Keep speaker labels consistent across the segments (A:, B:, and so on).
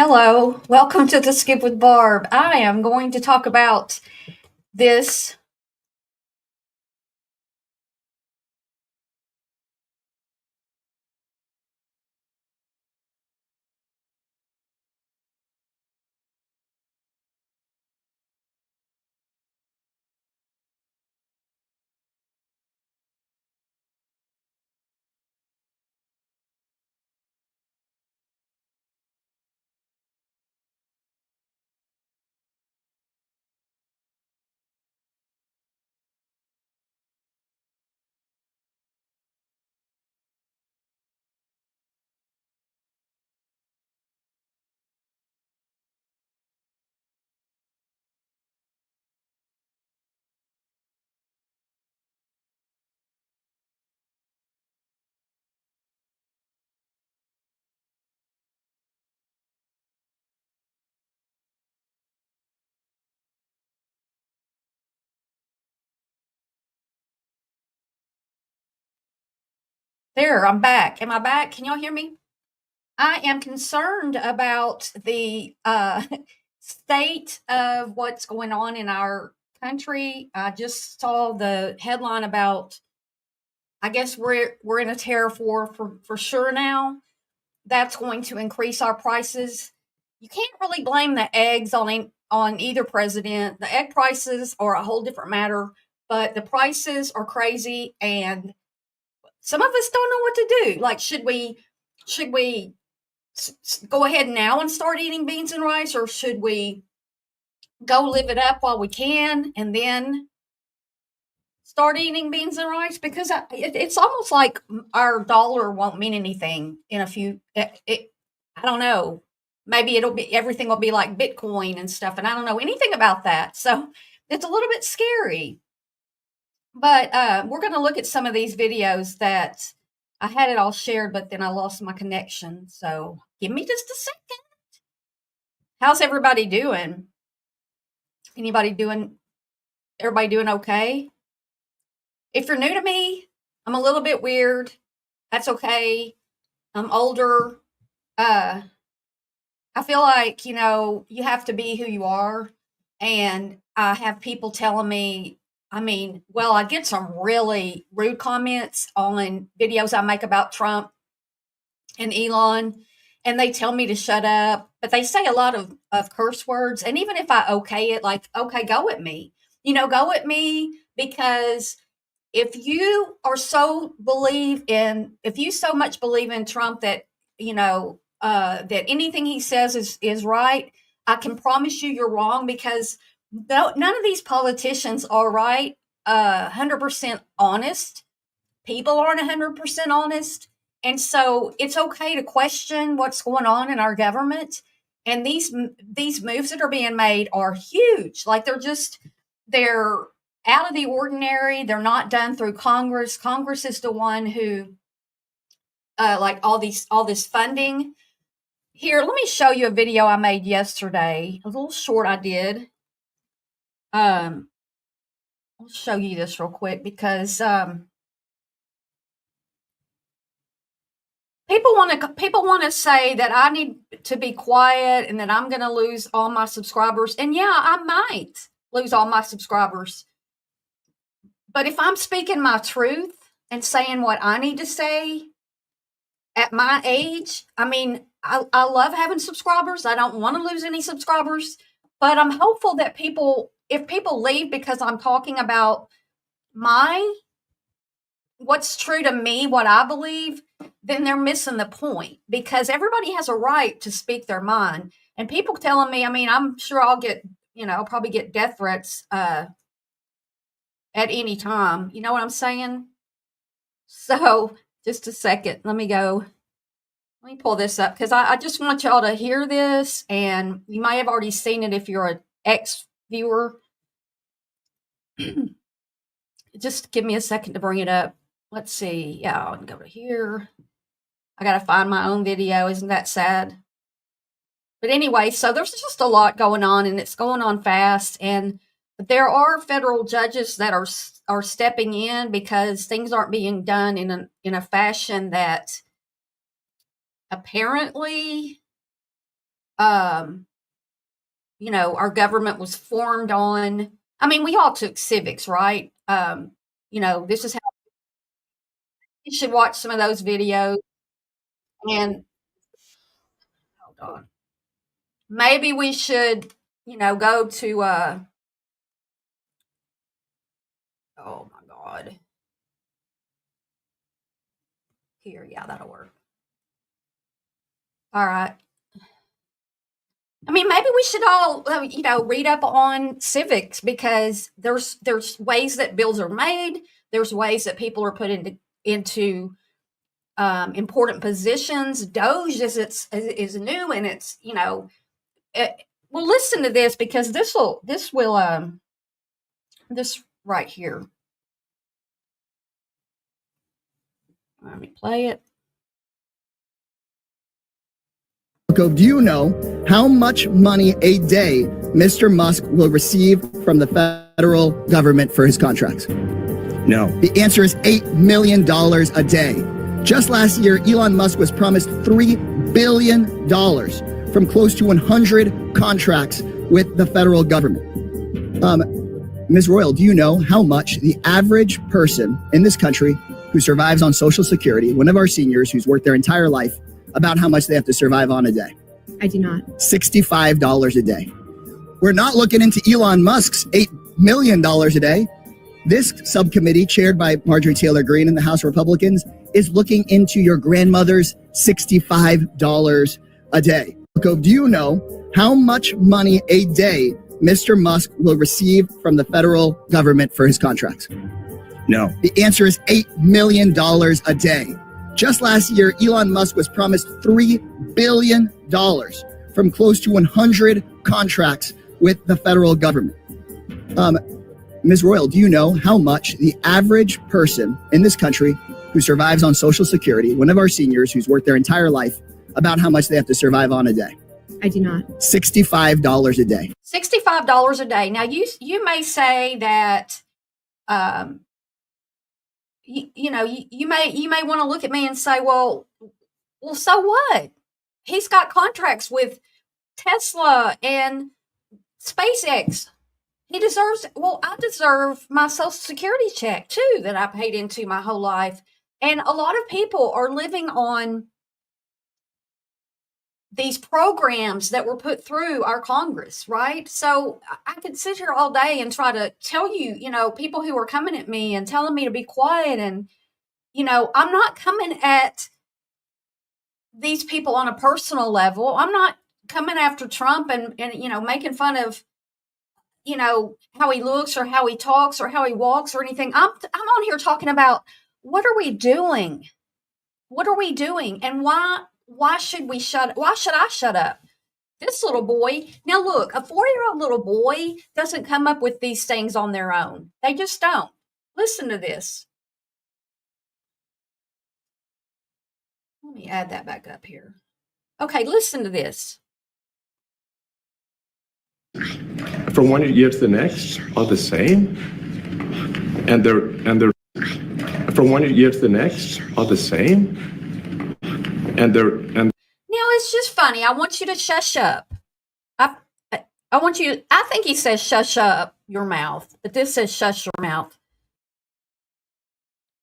A: Hello, welcome to the Skip with Barb. I am going to talk about this. There, I'm back. Am I back? Can y'all hear me? I am concerned about the state of what's going on in our country. I just saw the headline about. I guess we're in a tariff war for sure now. That's going to increase our prices. You can't really blame the eggs on either president. The egg prices are a whole different matter, but the prices are crazy, and some of us don't know what to do. Like, should we go ahead now and start eating beans and rice, or should we go live it up while we can and then start eating beans and rice? Because it's almost like our dollar won't mean anything in a few. I don't know. Maybe it'll be everything will be like Bitcoin and stuff, and I don't know anything about that. So it's a little bit scary. But we're going to look at some of these videos that I had it all shared, but then I lost my connection. So give me just a second. How's everybody doing? Anybody doing? Everybody doing okay? If you're new to me, I'm a little bit weird. That's okay. I'm older. Uh, I feel like, you have to be who you are. And I have people telling me, I get some really rude comments on videos I make about Trump and Elon, and they tell me to shut up, but they say a lot of curse words. And even if I okay it, like, okay, go at me, go at me because if you so much believe in Trump that that anything he says is right, I can promise you're wrong because none of these politicians are right. 100% honest. People aren't 100% honest, and so it's okay to question what's going on in our government. And these moves that are being made are huge. Like they're out of the ordinary. They're not done through Congress. Congress is the one who, like all this funding. Here, let me show you a video I made yesterday. A little short I did. I'll show you this real quick because people want to say that I need to be quiet and that I'm going to lose all my subscribers. And yeah, I might lose all my subscribers. But if I'm speaking my truth and saying what I need to say at my age, I love having subscribers. I don't want to lose any subscribers, but I'm hopeful that if people leave because I'm talking about my what's true to me, what I believe, then they're missing the point because everybody has a right to speak their mind. And people telling me, I'm sure I'll get, I'll probably get death threats at any time. You know what I'm saying? So just a second. Let me pull this up because I just want y'all to hear this. And you might have already seen it if you're an ex viewer. Just give me a second to bring it up. Let's see. Yeah, I'll go to here. I got to find my own video. Isn't that sad? But anyway, so there's just a lot going on, and it's going on fast. And there are federal judges that are stepping in because things aren't being done in a fashion that apparently um, our government was formed on. I mean, we all took civics, right? This is how you should watch some of those videos. And hold on, maybe we should, go to. Oh my God, here, yeah, that'll work. All right. I mean, maybe we should all, read up on civics because there's ways that bills are made. There's ways that people are put into important positions. Doge is new, and it's well, listen to this because this right here. Let me play it.
B: Do you know how much money a day Mr. Musk will receive from the federal government for his contracts?
C: No.
B: The answer is $8 million a day. Just last year, Elon Musk was promised $3 billion from close to 100 contracts with the federal government. Ms. Royal, do you know how much the average person in this country who survives on Social Security, one of our seniors who's worked their entire life, about how much they have to survive on a day?
D: I do not.
B: $65 a day. We're not looking into Elon Musk's $8 million a day. This subcommittee, chaired by Marjorie Taylor Greene and the House Republicans, is looking into your grandmother's $65 a day. Do you know how much money a day Mr. Musk will receive from the federal government for his contracts?
C: No.
B: The answer is $8 million a day. Just last year, Elon Musk was promised $3 billion from close to 100 contracts with the federal government. Ms. Royal, do you know how much the average person in this country who survives on Social Security, one of our seniors who's worked their entire life, about how much they have to survive on a day?
D: I do not.
B: $65 a day.
A: $65 a day. Now, you may say that, you may want to look at me and say, well, so what? He's got contracts with Tesla and SpaceX. He deserves, I deserve my Social Security check too that I paid into my whole life. And a lot of people are living on these programs that were put through our Congress, right? So I could sit here all day and try to tell you, people who are coming at me and telling me to be quiet. And, I'm not coming at these people on a personal level. I'm not coming after Trump and making fun of, how he looks or how he talks or how he walks or anything. I'm on here talking about what are we doing? What are we doing? And why should I shut up? This little boy, now look, a 4-year-old little boy doesn't come up with these things on their own. They just don't. Listen to this. Let me add that back up here. Okay, listen to this.
C: From one year to the next are the same, and they're from one year to the next are the same, and now
A: it's just funny. I want you to shush up. I want you. I think he says shush up your mouth, but this says shush your mouth.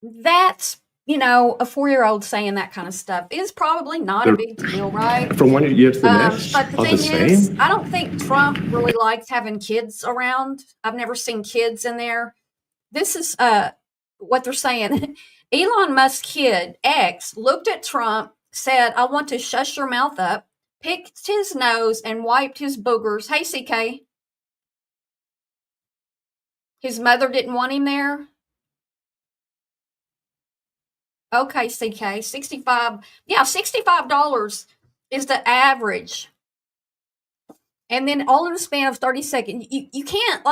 A: That's a 4-year-old saying that kind of stuff is probably not a big deal, right?
C: From one year to the next
A: but the
C: are the
A: thing is,
C: same.
A: I don't think Trump really likes having kids around. I've never seen kids in there. This is what they're saying. Elon Musk kid X looked at Trump, said, "I want to shush your mouth up," picked his nose and wiped his boogers. Hey, CK. His mother didn't want him there. Okay, CK, 65. Yeah, $65 is the average. And then all in the span of 30 seconds, you can't,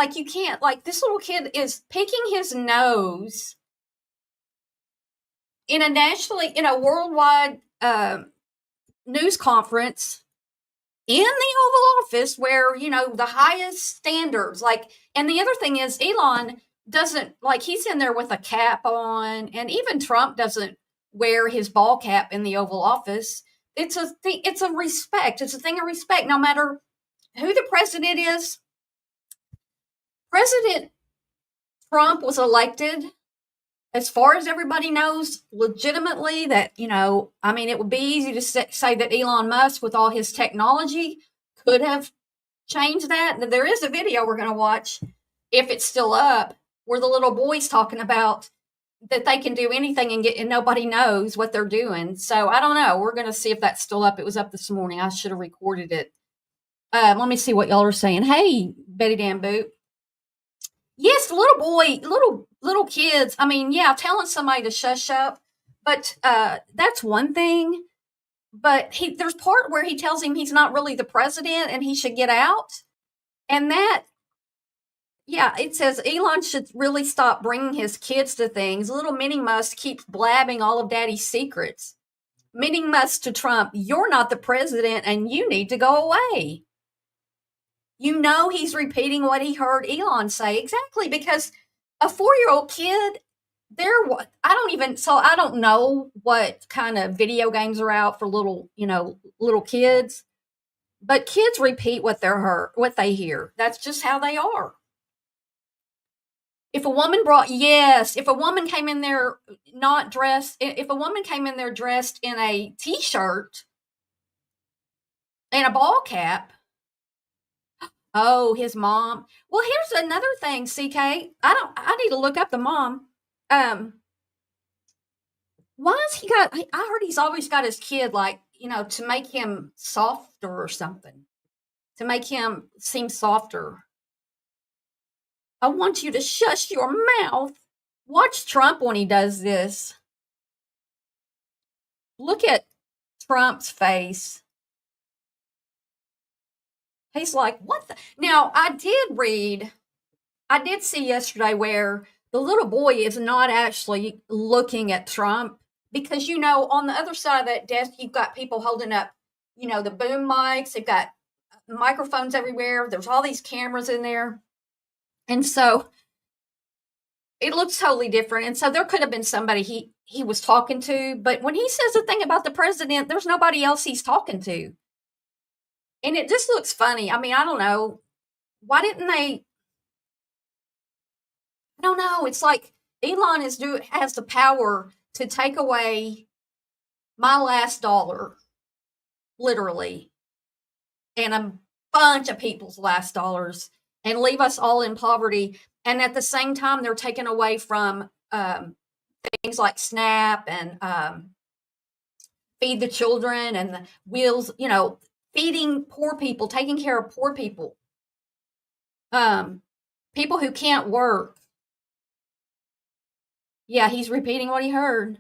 A: this little kid is picking his nose in a worldwide news conference in the Oval Office where, the highest standards, and the other thing is Elon doesn't, he's in there with a cap on, and even Trump doesn't wear his ball cap in the Oval Office. it's a thing. It's a respect. It's a thing of respect. No matter who the president is, President Trump was elected, as far as everybody knows, legitimately. That I mean, it would be easy to say that Elon Musk, with all his technology, could have changed that. There is a video we're going to watch, if it's still up, where the little boy's talking about that they can do anything and nobody knows what they're doing. So I don't know. We're going to see if that's still up. It was up this morning. I should have recorded it. Let me see what y'all are saying. Hey, Betty Dan Boot. Yes, little boy, little kids. I mean, yeah, telling somebody to shush up, but that's one thing. But there's part where he tells him he's not really the president and he should get out. And that, yeah, it says Elon should really stop bringing his kids to things. Little Minnie Musk keeps blabbing all of Daddy's secrets. Minnie Musk to Trump, you're not the president and you need to go away. He's repeating what he heard Elon say. Exactly, because a 4-year-old kid, I don't know what kind of video games are out for little kids, but kids repeat what they hear. That's just how they are. If a woman came in there not dressed, if a woman came in there dressed in a t-shirt and a ball cap, oh, his mom. Well, here's another thing, CK. I need to look up the mom. Why has I heard he's always got his kid, like, to make him softer or something, to make him seem softer. I want you to shush your mouth. Watch Trump when he does this. Look at Trump's face. He's like, what the? Now, I did see yesterday where the little boy is not actually looking at Trump, because, on the other side of that desk, you've got people holding up, the boom mics. They've got microphones everywhere. There's all these cameras in there. And so it looks totally different. And so there could have been somebody he was talking to. But when he says the thing about the president, there's nobody else he's talking to. And it just looks funny. I mean, I don't know. Why didn't they? I don't know. It's like Elon has the power to take away my last dollar, literally, and a bunch of people's last dollars, and leave us all in poverty. And at the same time, they're taking away from things like SNAP and Feed the Children and the Wheels, feeding poor people, taking care of poor people, people who can't work. Yeah, he's repeating what he heard.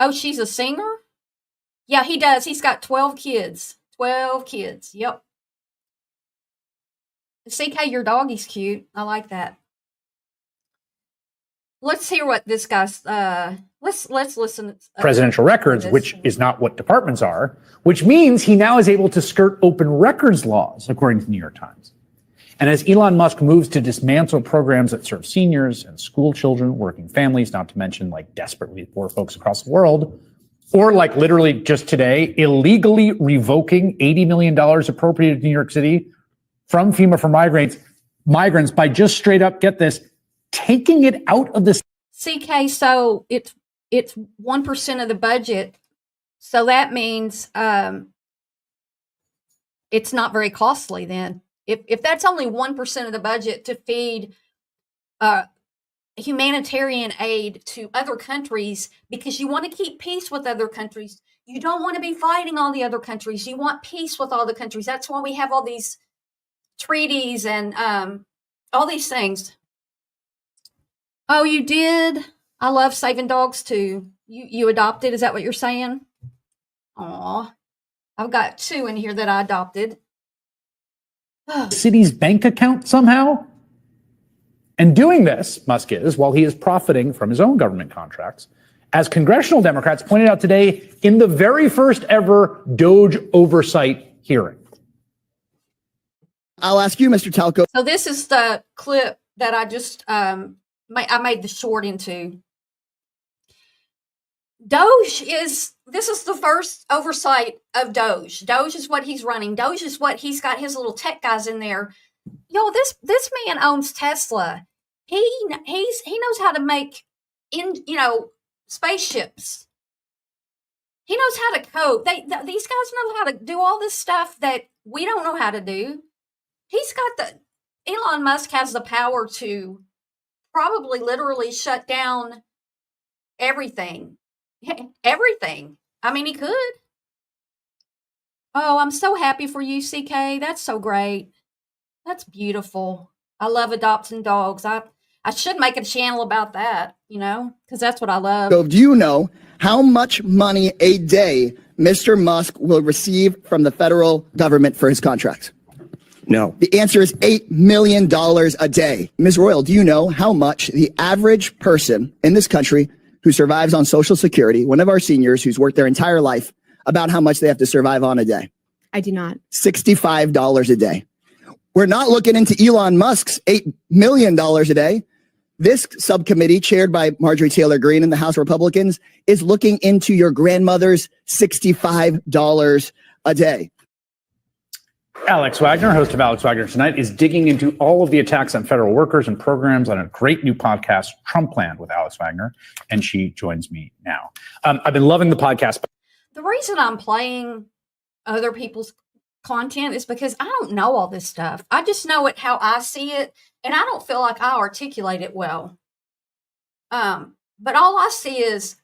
A: Oh, she's a singer? Yeah, he does. He's got 12 kids. 12 kids. Yep. CK, your doggy's cute. I like that. Let's hear what this guy's. Let's listen.
D: Presidential records, which is not what departments are, which means he now is able to skirt open records laws, according to the New York Times. And as Elon Musk moves to dismantle programs that serve seniors and school children, working families, not to mention like desperately poor folks across the world, or like literally just today, illegally revoking $80 million appropriated to New York City from FEMA for migrants by just straight up, get this, taking it out of the
A: CK. So it's 1% of the budget. So that means it's not very costly then. If that's only 1% of the budget to feed humanitarian aid to other countries, because you want to keep peace with other countries. You don't want to be fighting all the other countries. You want peace with all the countries. That's why we have all these treaties and all these things. Oh, you did? I love saving dogs too. You adopted? Is that what you're saying? Aw, I've got 2 in here that I adopted.
D: city's bank account somehow. And doing this, Musk is, while he is profiting from his own government contracts, as congressional Democrats pointed out today in the very first ever Doge oversight hearing.
B: I'll ask you, Mr. Talco.
A: So this is the clip that I just I made the short into. This is the first oversight of Doge. Doge is what he's running. Doge is what he's got his little tech guys in there. Yo, this man owns Tesla. He knows how to make spaceships. He knows how to code. These guys know how to do all this stuff that we don't know how to do. Elon Musk has the power to probably literally shut down everything. Everything. I mean, he could. Oh, I'm so happy for you, CK. That's so great. That's beautiful. I love adopting dogs. I should make a channel about that, because that's what I love.
B: So do you know how much money a day Mr. Musk will receive from the federal government for his contracts?
E: No.
B: The answer is $8 million a day. Ms. Royal, do you know how much the average person in this country who survives on Social Security, one of our seniors who's worked their entire life, about how much they have to survive on a day?
F: I do not.
B: $65 a day. We're not looking into Elon Musk's $8 million a day. This subcommittee, chaired by Marjorie Taylor Greene and the House Republicans, is looking into your grandmother's $65 a day.
D: Alex Wagner, host of Alex Wagner Tonight, is digging into all of the attacks on federal workers and programs on a great new podcast, Trumpland, with Alex Wagner, and she joins me now. I've been loving the podcast.
A: The reason I'm playing other people's content is because I don't know all this stuff. I just know it how I see it, and I don't feel like I articulate it well. But all I see is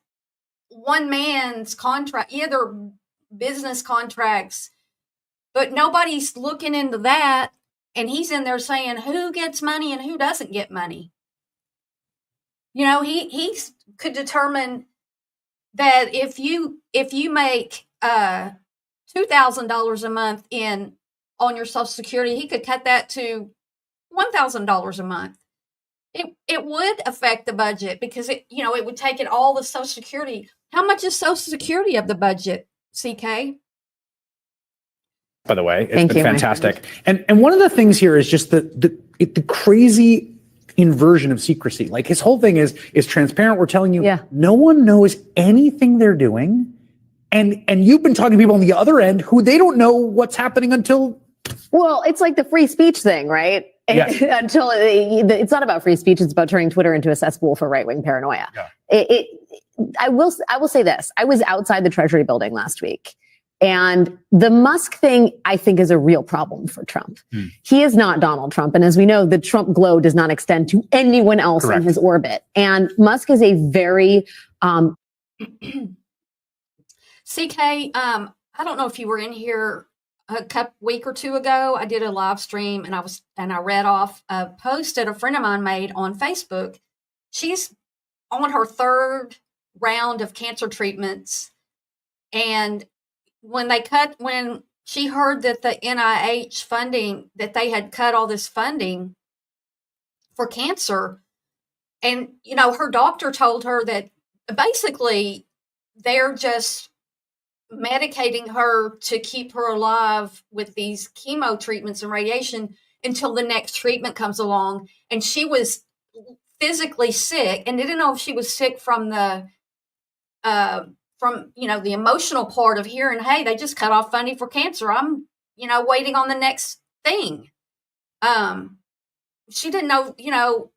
A: one man's contract, either business contracts, but nobody's looking into that, and he's in there saying who gets money and who doesn't get money. He could determine that if you make $2,000 a month on your Social Security, he could cut that to $1,000 a month. It would affect the budget because it would take it all the Social Security. How much is Social Security of the budget, CK?
D: By the way, it's
F: Thank
D: been
F: you,
D: fantastic. And one of the things here is just the crazy inversion of secrecy. Like his whole thing is transparent. We're telling you, no one knows anything they're doing. And you've been talking to people on the other end who they don't know what's happening until.
F: Well, it's like the free speech thing, right?
D: Yes.
F: Until it's not about free speech. It's about turning Twitter into a cesspool for right-wing paranoia. Yeah. I will say this. I was outside the Treasury building last week. And the Musk thing, I think, is a real problem for Trump. He is not Donald Trump. And as we know, the Trump glow does not extend to anyone else in his orbit. And Musk is a very...
A: CK, I don't know if you were in here a week or two ago. I did a live stream and I read off a post that a friend of mine made on Facebook. She's on her third round of cancer treatments. And when she heard that the NIH funding, that they had cut all this funding for cancer, and, her doctor told her that basically they're just medicating her to keep her alive with these chemo treatments and radiation until the next treatment comes along. And she was physically sick and didn't know if she was sick from the emotional part of hearing, hey, they just cut off funding for cancer. I'm, waiting on the next thing. She didn't know,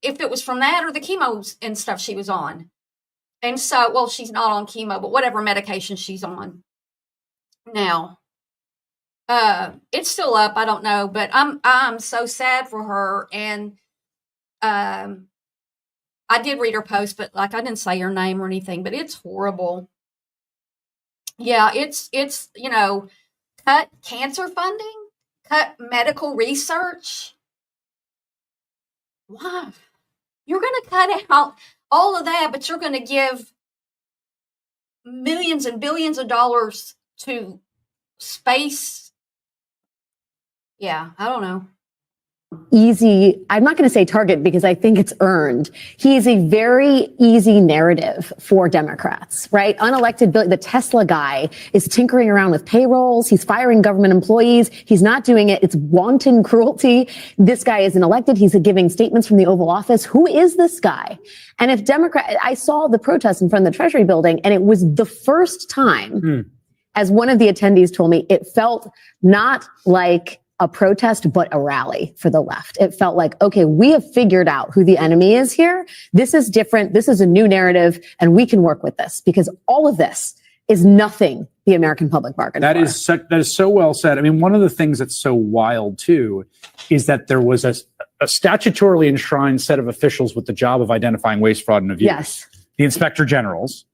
A: if it was from that or the chemo and stuff she was on. And so, well, she's not on chemo, but whatever medication she's on now, it's still up. I don't know, but I'm so sad for her. And, I did read her post, but I didn't say her name or anything, but it's horrible. Yeah. It's, cut cancer funding, cut medical research. Why? You're going to cut out all of that, but you're going to give millions and billions of dollars to space. Yeah, I don't know.
F: easy, I'm not going to say target because I think it's earned. He is a very easy narrative for Democrats, right? Unelected, the Tesla guy is tinkering around with payrolls. He's firing government employees. He's not doing it. It's wanton cruelty. This guy isn't elected. He's giving statements from the Oval Office. Who is this guy? And if I saw the protest in front of the Treasury building, and it was the first time, as one of the attendees told me, it felt not like a protest, but a rally for the left. It felt like, okay, we have figured out who the enemy is here. This is different. This is a new narrative, and we can work with this because all of this is nothing the American public bargained for.
D: That is so well said. I mean, one of the things that's so wild too is that there was a statutorily enshrined set of officials with the job of identifying waste, fraud, and abuse.
F: Yes.
D: The inspector generals.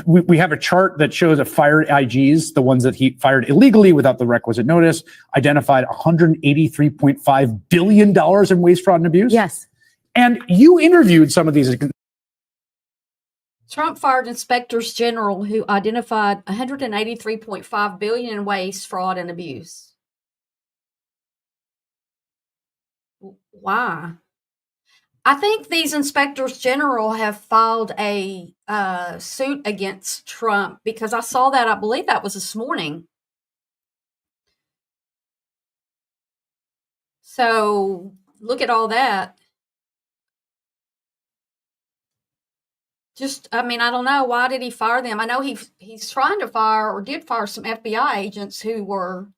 D: We have a chart that shows a fired IGs, the ones that he fired illegally without the requisite notice, identified $183.5 billion in waste, fraud, and abuse.
F: Yes.
D: And you interviewed some of these.
A: Trump fired inspectors general who identified $183.5 billion in waste, fraud, and abuse. Why? I think these inspectors general have filed a suit against Trump because I saw that. I believe that was this morning. So look at all that. I don't know. Why did he fire them? I know he's trying to fire or did fire some FBI agents who were,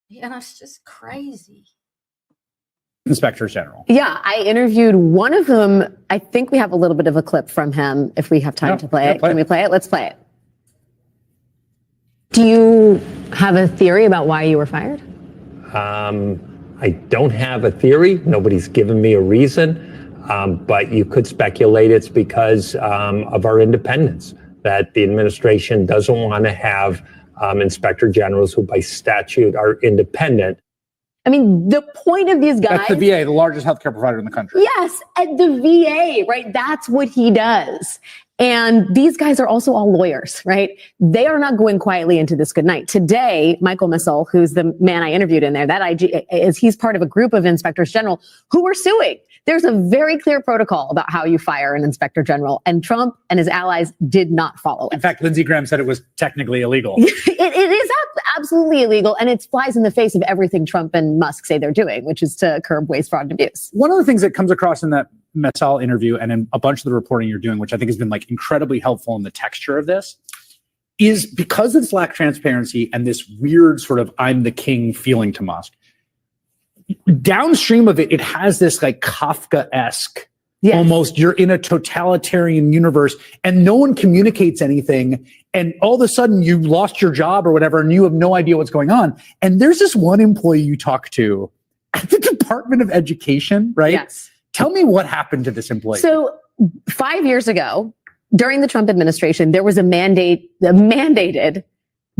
A: it's just crazy.
D: Inspector General.
F: Yeah, I interviewed one of them. I think we have a little bit of a clip from him if we have time to play it. Can we play it? Let's play it. Do you have a theory about why you were fired?
E: I don't have a theory. Nobody's given me a reason, but you could speculate it's because of our independence, that the administration doesn't want to have inspector generals who by statute are independent.
F: I mean, the point of these guys.
D: That's the VA, the largest healthcare provider in the country.
F: Yes, at the VA, right? That's what he does. And these guys are also all lawyers, right? They are not going quietly into this good night. Today, Michael Missel, who's the man I interviewed in there, that IG he's part of a group of inspectors general who are suing. There's a very clear protocol about how you fire an inspector general, and Trump and his allies did not follow it.
D: In fact, Lindsey Graham said it was technically illegal.
F: It is absolutely illegal, and it flies in the face of everything Trump and Musk say they're doing, which is to curb waste, fraud, and abuse.
D: One of the things that comes across in that Messal interview and in a bunch of the reporting you're doing, which I think has been like incredibly helpful in the texture of this, is because of this lack of transparency and this weird sort of I'm the king feeling to Musk. Downstream of it, it has this like Kafka-esque, almost you're in a totalitarian universe and no one communicates anything. And all of a sudden you lost your job or whatever, and you have no idea what's going on. And there's this one employee you talk to at the Department of Education, right?
F: Yes.
D: Tell me what happened to this employee.
F: So 5 years ago, during the Trump administration, there was a mandated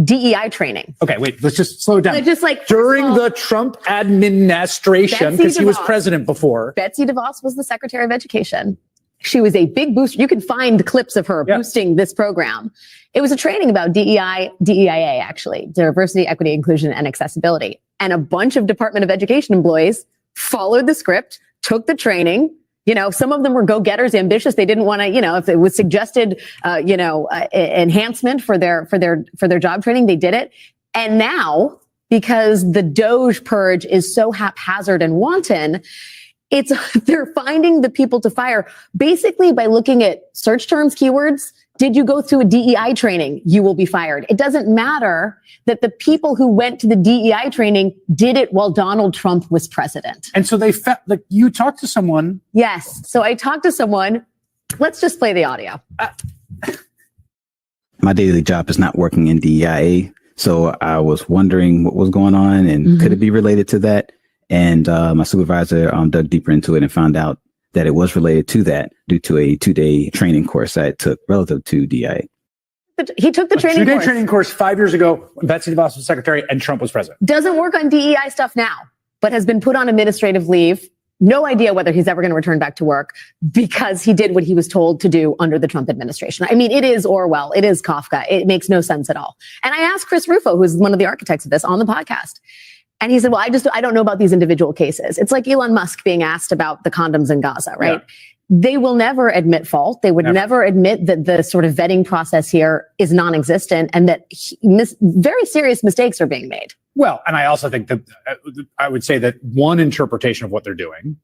F: DEI training.
D: Okay, wait, let's just slow it down.
F: Just like
D: during the Trump administration, because he was president before.
F: Betsy DeVos was the Secretary of Education. She was a big booster. You can find clips of her boosting this program. It was a training about DEIA, actually, diversity, equity, inclusion, and accessibility. And a bunch of Department of Education employees followed the script, took the training. Some of them were go-getters, ambitious. They didn't want to, if it was suggested, enhancement for their job training, they did it. And now, because the Doge purge is so haphazard and wanton, they're finding the people to fire basically by looking at search terms, keywords. Did you go through a DEI training? You will be fired. It doesn't matter that the people who went to the DEI training did it while Donald Trump was president.
D: And so they felt like you talked to someone.
F: Yes. So I talked to someone. Let's just play the audio.
G: My daily job is not working in DEIA. So I was wondering what was going on and could it be related to that? And my supervisor dug deeper into it and found out that it was related to that due to a 2-day training course I took relative to DEIA.
F: He took the training
D: course. 2-day training course 5 years ago when Betsy DeVos was secretary and Trump was president.
F: Doesn't work on DEI stuff now, but has been put on administrative leave. No idea whether he's ever going to return back to work because he did what he was told to do under the Trump administration. I mean, it is Orwell. It is Kafka. It makes no sense at all. And I asked Chris Rufo, who's one of the architects of this, on the podcast. And he said, well, I don't know about these individual cases. It's like Elon Musk being asked about the condoms in Gaza, right? Yeah. They will never admit fault. They would never admit that the sort of vetting process here is non-existent and that very serious mistakes are being made.
D: Well, and I also think that I would say that one interpretation of what they're doing,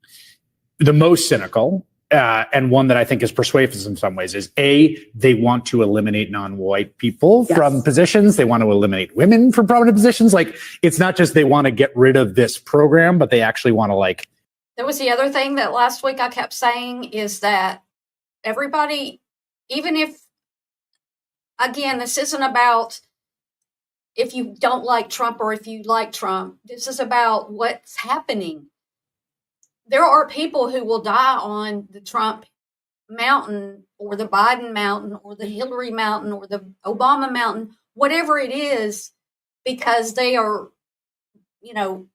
D: the most cynical, and one that I think is persuasive in some ways, is they want to eliminate non-white people from positions. They want to eliminate women from prominent positions. Like, it's not just they want to get rid of this program, but they actually want to
A: There was the other thing that last week I kept saying is that everybody, even if, again, this isn't about if you don't like Trump or if you like Trump, this is about what's happening. There are people who will die on the Trump mountain or the Biden mountain or the Hillary mountain or the Obama mountain, whatever it is, because they are,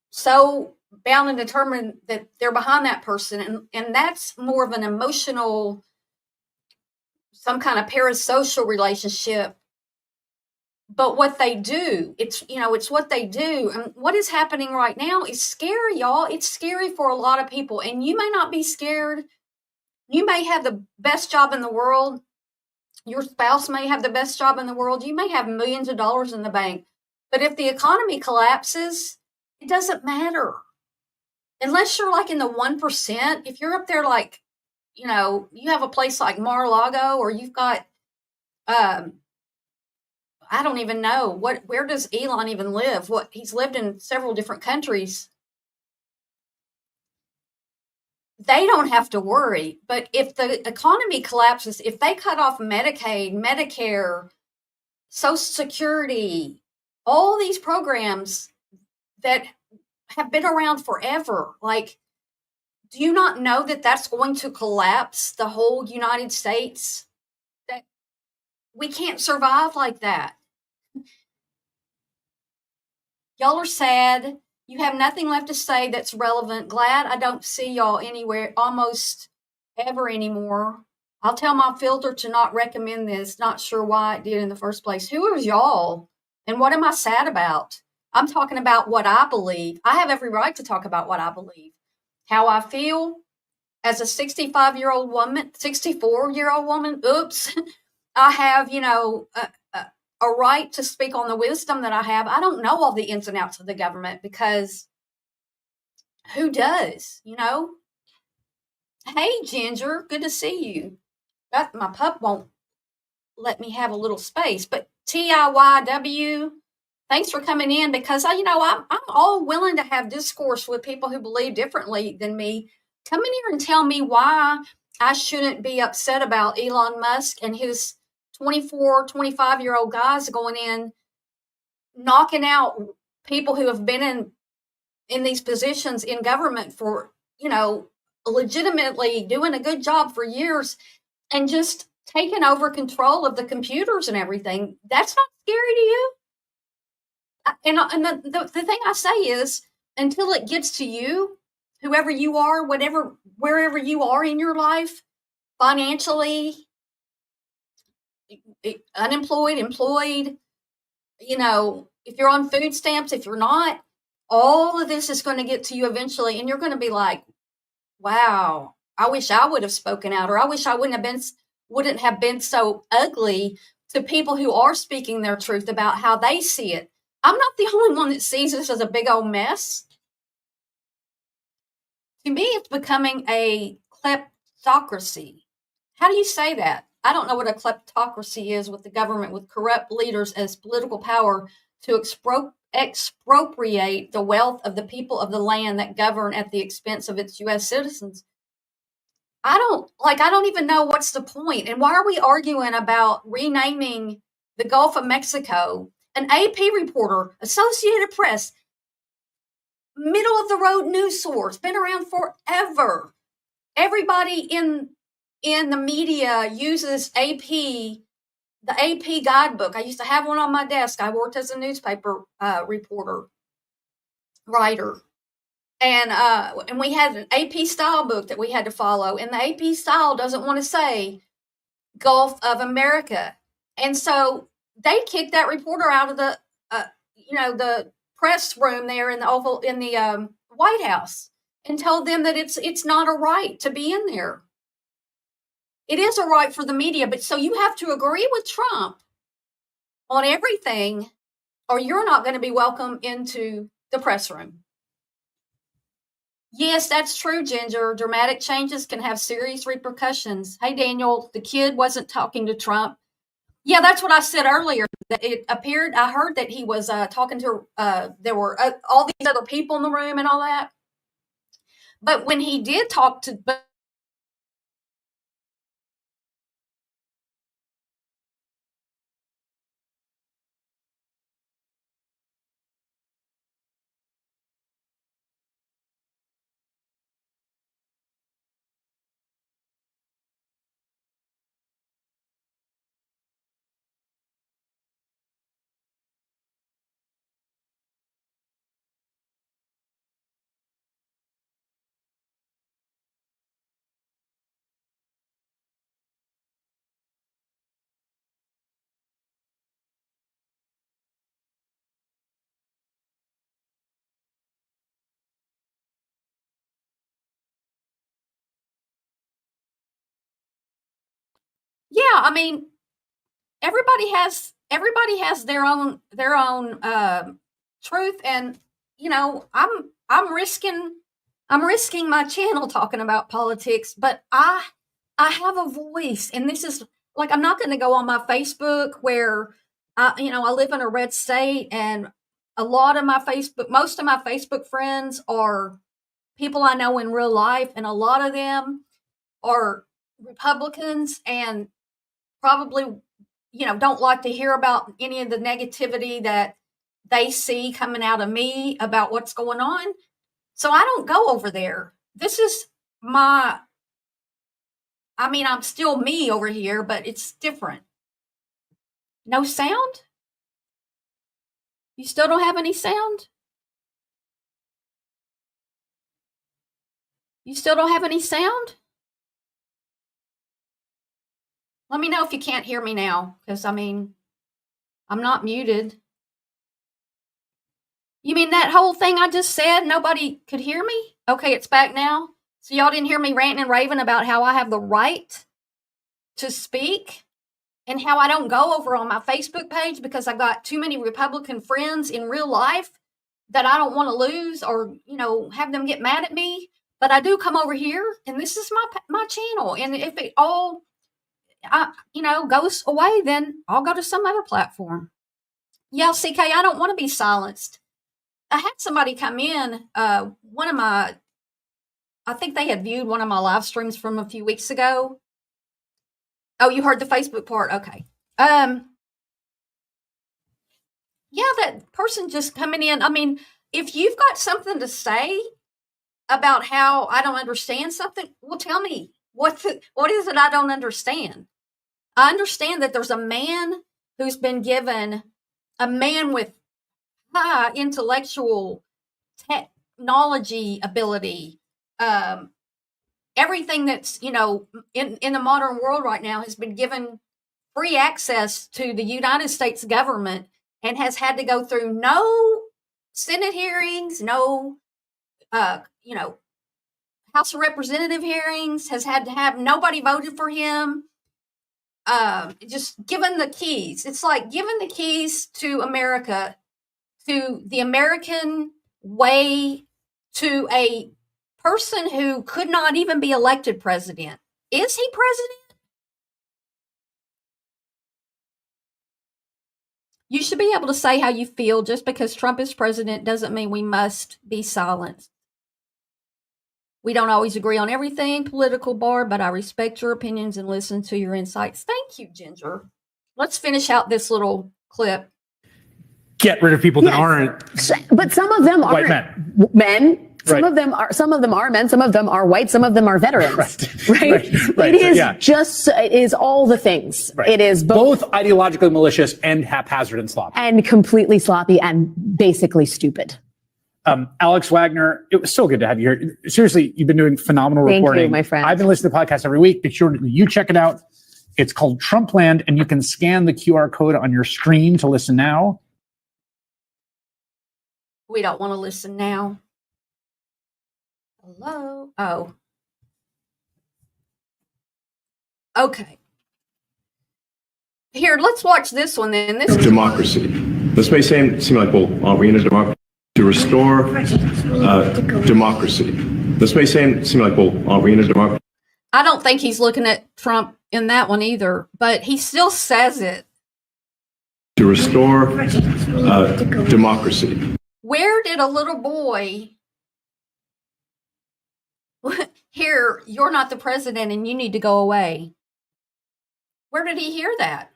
A: so bound and determined that they're behind that person. And that's more of an emotional, some kind of parasocial relationship. But what they do, it's what they do. And what is happening right now is scary, y'all. It's scary for a lot of people. And you may not be scared. You may have the best job in the world. Your spouse may have the best job in the world. You may have millions of dollars in the bank. But if the economy collapses, it doesn't matter. Unless you're like in the 1%, if you're up there like, you have a place like Mar-a-Lago, or you've got, I don't even know where does Elon even live? He's lived in several different countries. They don't have to worry. But if the economy collapses, if they cut off Medicaid, Medicare, Social Security, all these programs that have been around forever, like, do you not know that that's going to collapse the whole United States? That we can't survive like that. Y'all are sad. You have nothing left to say that's relevant. Glad I don't see y'all anywhere almost ever anymore. I'll tell my filter to not recommend this. Not sure why it did in the first place. Who are y'all? And what am I sad about? I'm talking about what I believe. I have every right to talk about what I believe. How I feel as a 64-year-old woman. Oops. I have, a right to speak on the wisdom that I have. I don't know all the ins and outs of the government because who does, Hey, Ginger, good to see you. My pup won't let me have a little space, but TIYW, thanks for coming in because, I'm all willing to have discourse with people who believe differently than me. Come in here and tell me why I shouldn't be upset about Elon Musk and his 24, 25-year-old guys going in, knocking out people who have been in these positions in government for, legitimately doing a good job for years and just taking over control of the computers and everything. That's not scary to you? And the thing I say is, until it gets to you, whoever you are, wherever you are in your life, financially, unemployed, employed, if you're on food stamps, if you're not, all of this is going to get to you eventually. And you're going to be like, wow, I wish I would have spoken out, or I wish I wouldn't have been so ugly to people who are speaking their truth about how they see it. I'm not the only one that sees this as a big old mess. To me, it's becoming a kleptocracy. How do you say that? I don't know what a kleptocracy is, with the government with corrupt leaders as political power to expropriate the wealth of the people of the land that govern at the expense of its U.S. citizens. I don't even know what's the point. And why are we arguing about renaming the Gulf of Mexico? An AP reporter, Associated Press, middle of the road news source, been around forever. Everybody in the media uses AP, the AP guidebook. I used to have one on my desk. I worked as a newspaper writer. And we had an AP style book that we had to follow. And the AP style doesn't want to say Gulf of America. And so they kicked that reporter out of the press room there in the White House and told them that it's not a right to be in there. It is a right for the media, but so you have to agree with Trump on everything, or you're not going to be welcome into the press room. Yes, that's true, Ginger. Dramatic changes can have serious repercussions. Hey, Daniel, the kid wasn't talking to Trump. Yeah, that's what I said earlier. That it appeared, I heard that he was talking to, there were all these other people in the room and all that. But when he did talk to, yeah, I mean, everybody has their own truth, and you know, I'm risking my channel talking about politics, but I have a voice, and this is like, I'm not going to go on my Facebook where I live in a red state, and most of my Facebook friends are people I know in real life, and a lot of them are Republicans and probably don't like to hear about any of the negativity that they see coming out of me about what's going on. So I don't go over there. This is I'm still me over here, but it's different. No sound? You still don't have any sound? You still don't have any sound? Let me know if you can't hear me now, because I'm not muted. You mean that whole thing I just said, nobody could hear me? Okay, it's back now. So y'all didn't hear me ranting and raving about how I have the right to speak and how I don't go over on my Facebook page because I've got too many Republican friends in real life that I don't want to lose or, have them get mad at me. But I do come over here, and this is my channel. And if it all goes away, then I'll go to some other platform. Yeah, CK, I don't want to be silenced. I had somebody come in, I think they had viewed one of my live streams from a few weeks ago. Oh, you heard the Facebook part? Okay. Yeah, that person just coming in. I mean, if you've got something to say about how I don't understand something, well, tell me what is it I don't understand? I understand that there's a man who's been given, a man with high intellectual technology ability, everything that's, in the modern world right now has been given free access to the United States government and has had to go through no Senate hearings, no, House of Representative hearings, has had to have nobody voted for him. Just given the keys. It's like giving the keys to America, to the American way, to a person who could not even be elected president. Is he president? You should be able to say how you feel. Just because Trump is president doesn't mean we must be silenced. We don't always agree on everything political, Barb, but I respect your opinions and listen to your insights. Thank you, Ginger. Let's finish out this little clip.
D: Get rid of people that aren't.
F: But some of them
D: white
F: aren't men. Some of them are men. Some of them are white. Some of them are veterans. Right. It is all the things.
D: Right.
F: It is
D: both ideologically malicious and haphazard and sloppy.
F: And completely sloppy and basically stupid.
D: Alex Wagner, it was so good to have you here. Seriously, you've been doing phenomenal reporting.
F: Thank you, my friend.
D: I've been listening to the podcast every week. Be sure you check it out. It's called Trumpland, and you can scan the QR code on your screen to listen now.
A: We don't want to listen now. Hello? Oh. Okay. Here, let's watch this one then. This is
C: Democracy. This may seem like, well, are we in a democracy? To restore democracy. This may seem like, well, are we in a democracy?
A: I don't think he's looking at Trump in that one either, but he still says it.
C: To restore democracy.
A: Where did a little boy hear, you're not the president and you need to go away? Where did he hear that?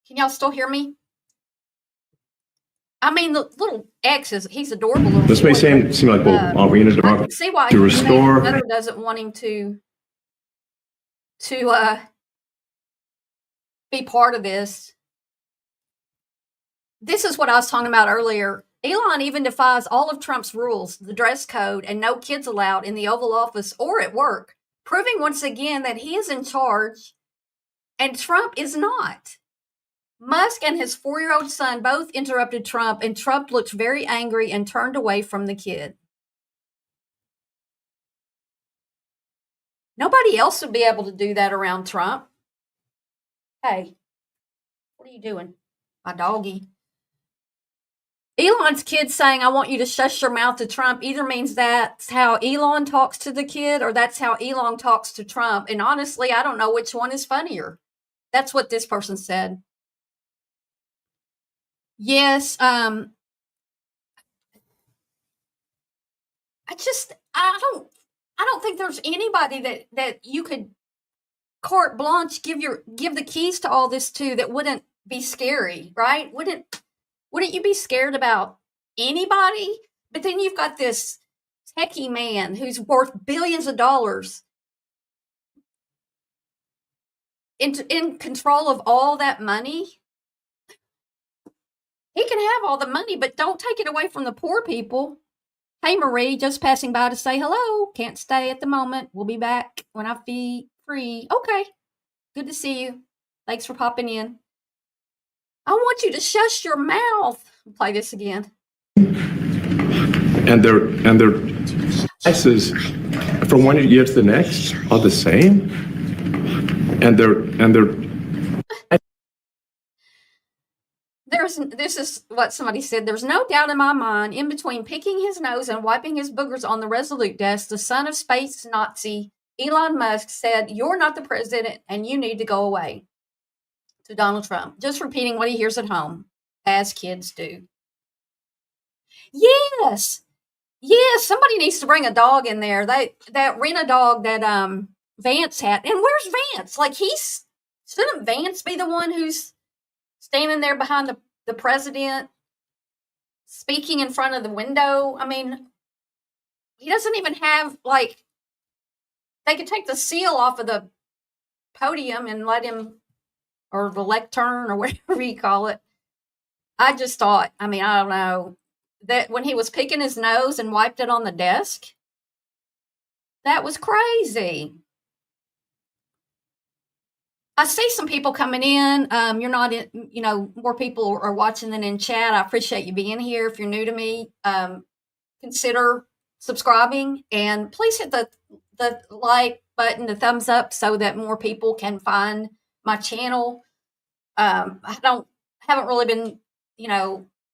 A: Can y'all still hear me? I mean, the little X he's adorable. Little
C: This
A: boy,
C: may seem like, well, are we in a
A: I can
C: democracy?
A: see why
C: To restore
A: his mother doesn't want him to be part of this. This is what I was talking about earlier. Elon even defies all of Trump's rules, the dress code, and no kids allowed in the Oval Office or at work, proving once again that he is in charge and Trump is not. Musk and his 4-year-old son both interrupted Trump, and Trump looked very angry and turned away from the kid. Nobody else would be able to do that around Trump. Hey, what are you doing? My doggy. Elon's kid saying, I want you to shush your mouth to Trump, either means that's how Elon talks to the kid or that's how Elon talks to Trump. And honestly, I don't know which one is funnier. That's what this person said. Yes, I don't think there's anybody that you could carte blanche give the keys to all this to that wouldn't be scary, right? Wouldn't you be scared about anybody? But then you've got this techie man who's worth billions of dollars in control of all that money. He can have all the money, but don't take it away from the poor people. Hey, Marie, just passing by to say hello. Can't stay at the moment. We'll be back when I be free. Okay. Good to see you. Thanks for popping in. I want you to shush your mouth. Play this again.
C: And their prices from one year to the next are the same. And they're
A: This is what somebody said. There's no doubt in my mind, in between picking his nose and wiping his boogers on the Resolute desk, the son of space Nazi, Elon Musk, said, you're not the president and you need to go away, to Donald Trump. Just repeating what he hears at home, as kids do. Yes, somebody needs to bring a dog in there. That rent a dog that Vance had. And where's Vance? Like, shouldn't Vance be the one who's standing there behind the president, speaking in front of the window? I mean, he doesn't even have, like, they could take the seal off of the podium and let him, or the lectern, or whatever you call it. I just thought, I don't know, that when he was picking his nose and wiped it on the desk, that was crazy. I see some people coming in. You're not in, more people are watching than in chat. I appreciate you being here. If you're new to me, consider subscribing and please hit the like button, the thumbs up, so that more people can find my channel. I haven't really been,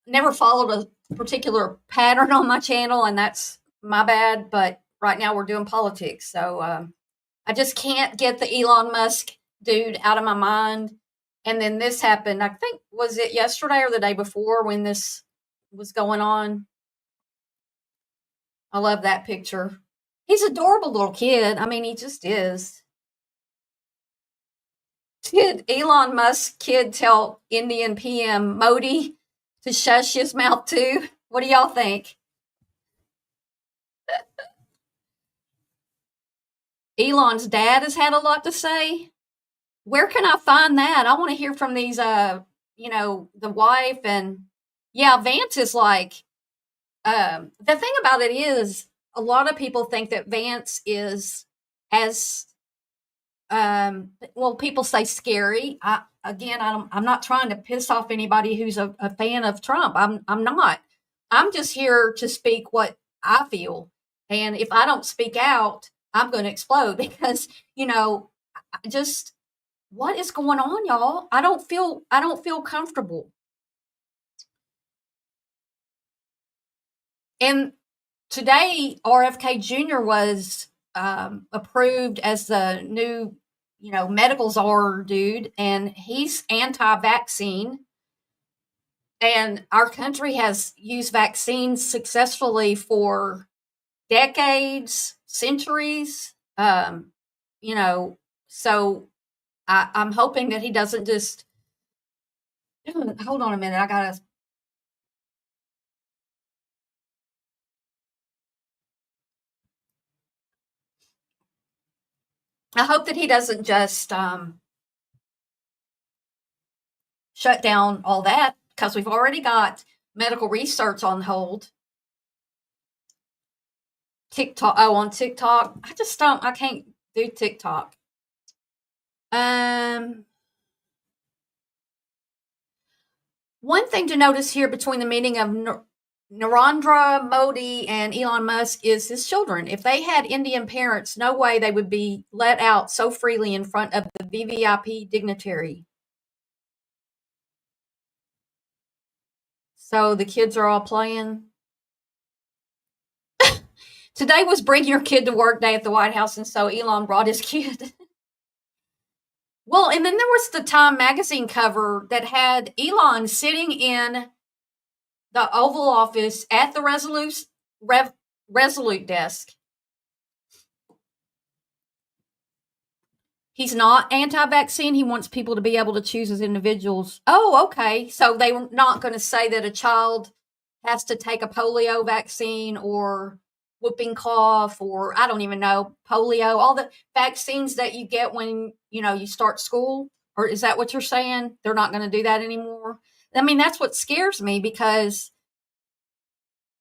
A: never followed a particular pattern on my channel, and that's my bad. But right now we're doing politics. So I just can't get the Elon Musk dude out of my mind. And then this happened, I think, was it yesterday or the day before when this was going on? I love that picture. He's an adorable little kid. He just is. Did Elon Musk kid tell Indian PM Modi to shush his mouth too? What do y'all think? Elon's dad has had a lot to say. Where can I find that? I want to hear from these, the wife. And yeah, Vance is like, the thing about it is a lot of people think that Vance is as well, people say scary. I'm not trying to piss off anybody who's a fan of Trump. I'm not. I'm just here to speak what I feel. And if I don't speak out, I'm going to explode because, just what is going on, y'all? I don't feel comfortable. And today, RFK Jr. was approved as the new, medical czar dude, and he's anti-vaccine. And our country has used vaccines successfully for decades, centuries. So I'm hoping that he doesn't just hold on a minute. I hope that he doesn't just shut down all that, because we've already got medical research on hold. TikTok. Oh, on TikTok. I can't do TikTok. One thing to notice here between the meeting of Narendra Modi and Elon Musk is his children. If they had Indian parents, no way they would be let out so freely in front of the VVIP dignitary. So the kids are all playing. Today was bring your kid to work day at the White House, and so Elon brought his kid. Well, and then there was the Time magazine cover that had Elon sitting in the Oval Office at the Resolute desk. He's not anti-vaccine. He wants people to be able to choose as individuals. Oh, okay. So they were not going to say that a child has to take a polio vaccine or whooping cough or I don't even know, polio, all the vaccines that you get when, you start school. Or is that what you're saying? They're not going to do that anymore? I mean, that's what scares me, because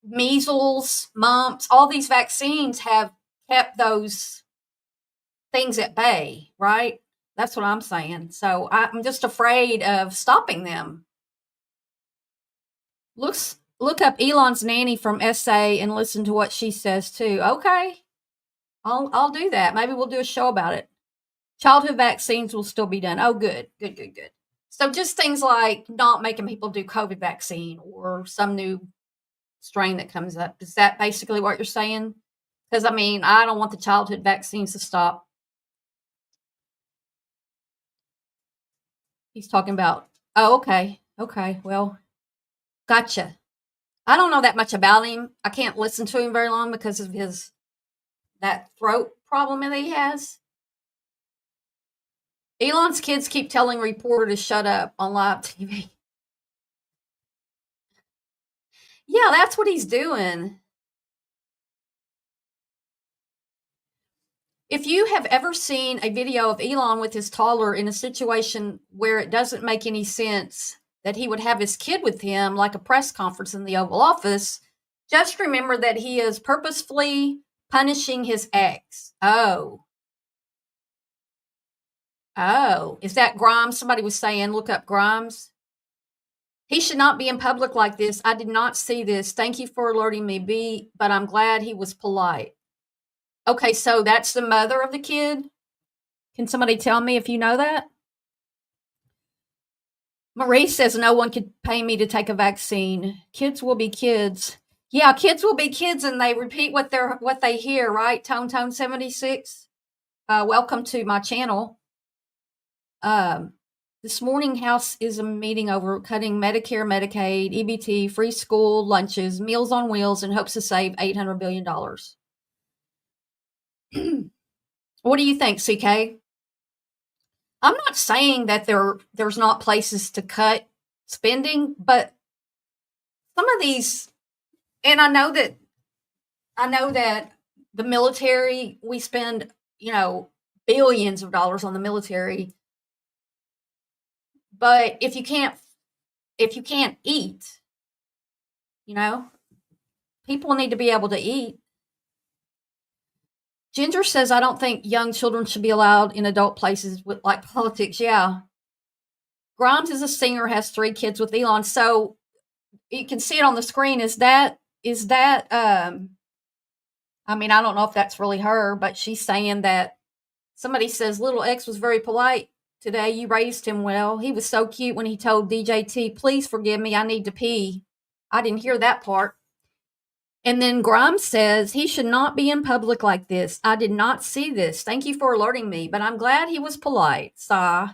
A: measles, mumps, all these vaccines have kept those things at bay, right? That's what I'm saying. So I'm just afraid of stopping them. Look up Elon's nanny from SA and listen to what she says too. Okay, I'll do that. Maybe we'll do a show about it. Childhood vaccines will still be done. Oh, good. So just things like not making people do COVID vaccine or some new strain that comes up. Is that basically what you're saying? Because I don't want the childhood vaccines to stop. He's talking about, oh, okay. Well, gotcha. I don't know that much about him. I can't listen to him very long because of that throat problem that he has. Elon's kids keep telling reporter to shut up on live TV. Yeah, that's what he's doing. If you have ever seen a video of Elon with his toddler in a situation where it doesn't make any sense that he would have his kid with him, like a press conference in the Oval Office, just remember that he is purposefully punishing his ex. Oh, is that Grimes? Somebody was saying, look up Grimes. He should not be in public like this. I did not see this. Thank you for alerting me, but I'm glad he was polite. Okay, so that's the mother of the kid? Can somebody tell me if you know that? Marie says no one could pay me to take a vaccine. Kids will be kids. Yeah, kids will be kids, and they repeat what they hear, right? Tone 76. Welcome to my channel. This morning, House is a meeting over cutting Medicare, Medicaid, EBT, free school lunches, Meals on Wheels, in hopes to save $800 billion. What do you think, CK? I'm not saying that there's not places to cut spending, but some of these, and I know that the military, we spend, billions of dollars on the military. But if you can't eat, people need to be able to eat. Ginger says, I don't think young children should be allowed in adult places with like politics. Yeah. Grimes is a singer, has 3 kids with Elon. So you can see it on the screen. Is that, I mean, I don't know if that's really her, but she's saying that somebody says little X was very polite today. You raised him well. He was so cute when he told DJT, please forgive me, I need to pee. I didn't hear that part. And then Grimes says, he should not be in public like this. I did not see this. Thank you for alerting me, but I'm glad he was polite. Sigh.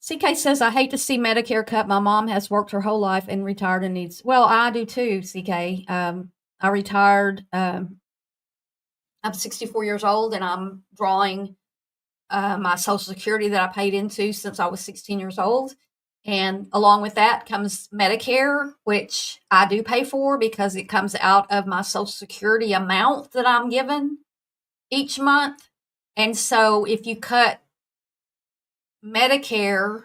A: CK says, I hate to see Medicare cut. My mom has worked her whole life and retired and needs. Well, I do too, CK. I retired. I'm 64 years old and I'm drawing my Social Security that I paid into since I was 16 years old. And along with that comes Medicare, which I do pay for because it comes out of my Social Security amount that I'm given each month. And so if you cut Medicare,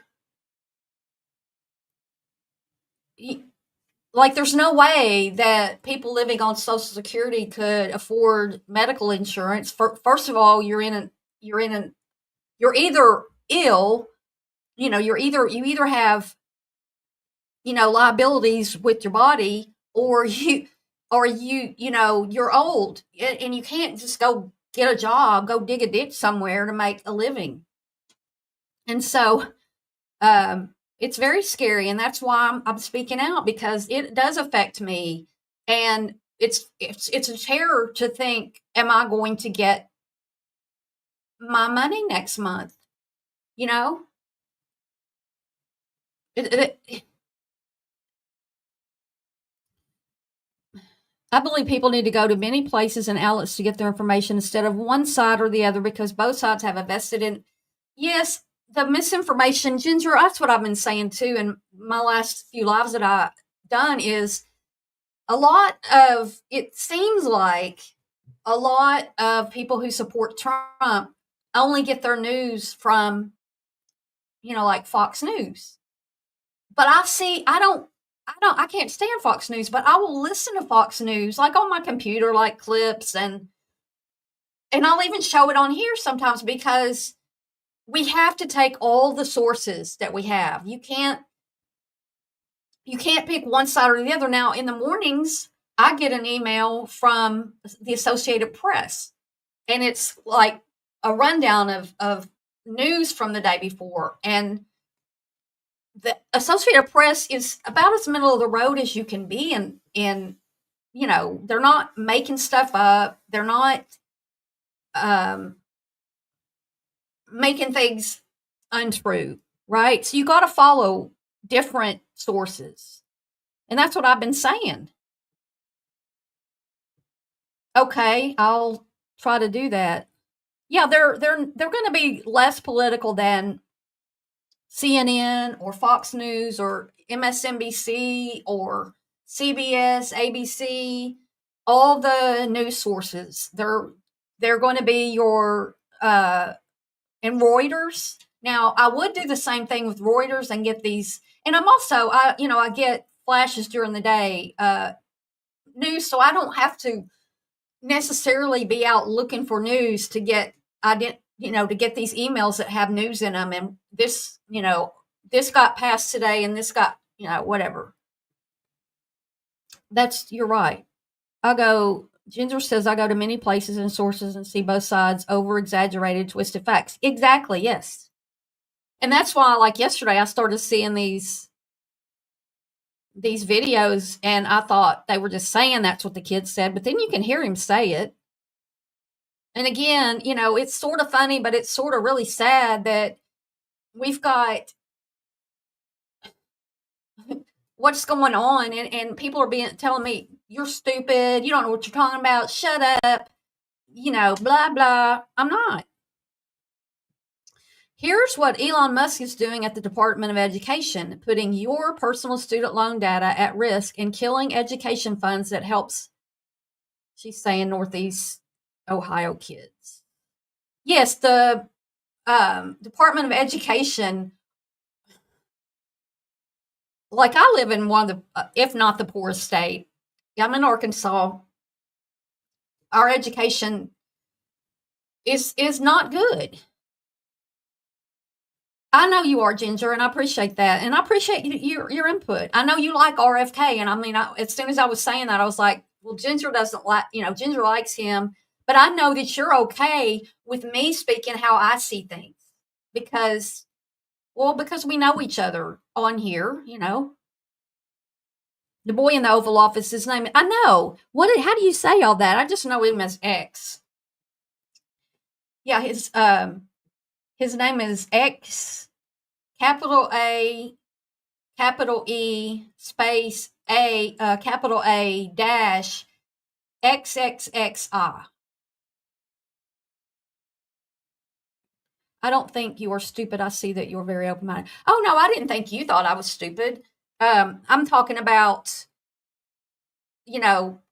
A: like there's no way that people living on Social Security could afford medical insurance. First of all, you're either ill, you either have, liabilities with your body, or you're old and you can't just go get a job, go dig a ditch somewhere to make a living. And so, it's very scary. And that's why I'm speaking out, because it does affect me. And it's a terror to think, am I going to get my money next month? I believe people need to go to many places and outlets to get their information instead of one side or the other, because both sides have a vested in. Yes, the misinformation, Ginger, that's what I've been saying too. In my last few lives that I've done is it seems like a lot of people who support Trump only get their news from, like Fox News. But I can't stand Fox News, but I will listen to Fox News, like on my computer, like clips, and I'll even show it on here sometimes, because we have to take all the sources that we have. You can't pick one side or the other. Now, in the mornings, I get an email from the Associated Press, and it's like a rundown of news from the day before. And the Associated Press is about as middle of the road as you can be. And they're not making stuff up. They're not making things untrue, right? So you got to follow different sources. And that's what I've been saying. Okay, I'll try to do that. Yeah, they're going to be less political than CNN or Fox News or MSNBC or CBS, ABC, all the news sources. They're going to be your and Reuters. Now, I would do the same thing with Reuters and get these. And I'm also, I get flashes during the day news, so I don't have to necessarily be out looking for news to get to get these emails that have news in them, and this got passed today and this got whatever. You're right. Ginger says, I go to many places and sources and see both sides, over exaggerated, twisted facts. Exactly, yes. And that's why, like yesterday, I started seeing these videos, and I thought they were just saying that's what the kid said, but then you can hear him say it. And again, it's sort of funny, but it's sort of really sad that we've got what's going on, and people are telling me, you're stupid, you don't know what you're talking about, shut up, blah, blah. I'm not. Here's what Elon Musk is doing at the Department of Education, putting your personal student loan data at risk and killing education funds that helps, she's saying, Northeast Ohio kids. Yes, the Department of Education like I live in one of the, if not the poorest state. I'm in Arkansas. Our education is not good. I know you are, Ginger, and I appreciate that, and I appreciate your input. I know you like RFK, and I mean, as soon as I was saying that, I was like, well, Ginger doesn't like, Ginger likes him, but I know that you're okay with me speaking how I see things because we know each other on here, The boy in the Oval Office, his name, I know. How do you say all that? I just know him as X. Yeah, his name is X, capital A, capital E, space A, capital A dash XXXI. I don't think you are stupid. I see that you're very open-minded. Oh, no, I didn't think you thought I was stupid. I'm talking about,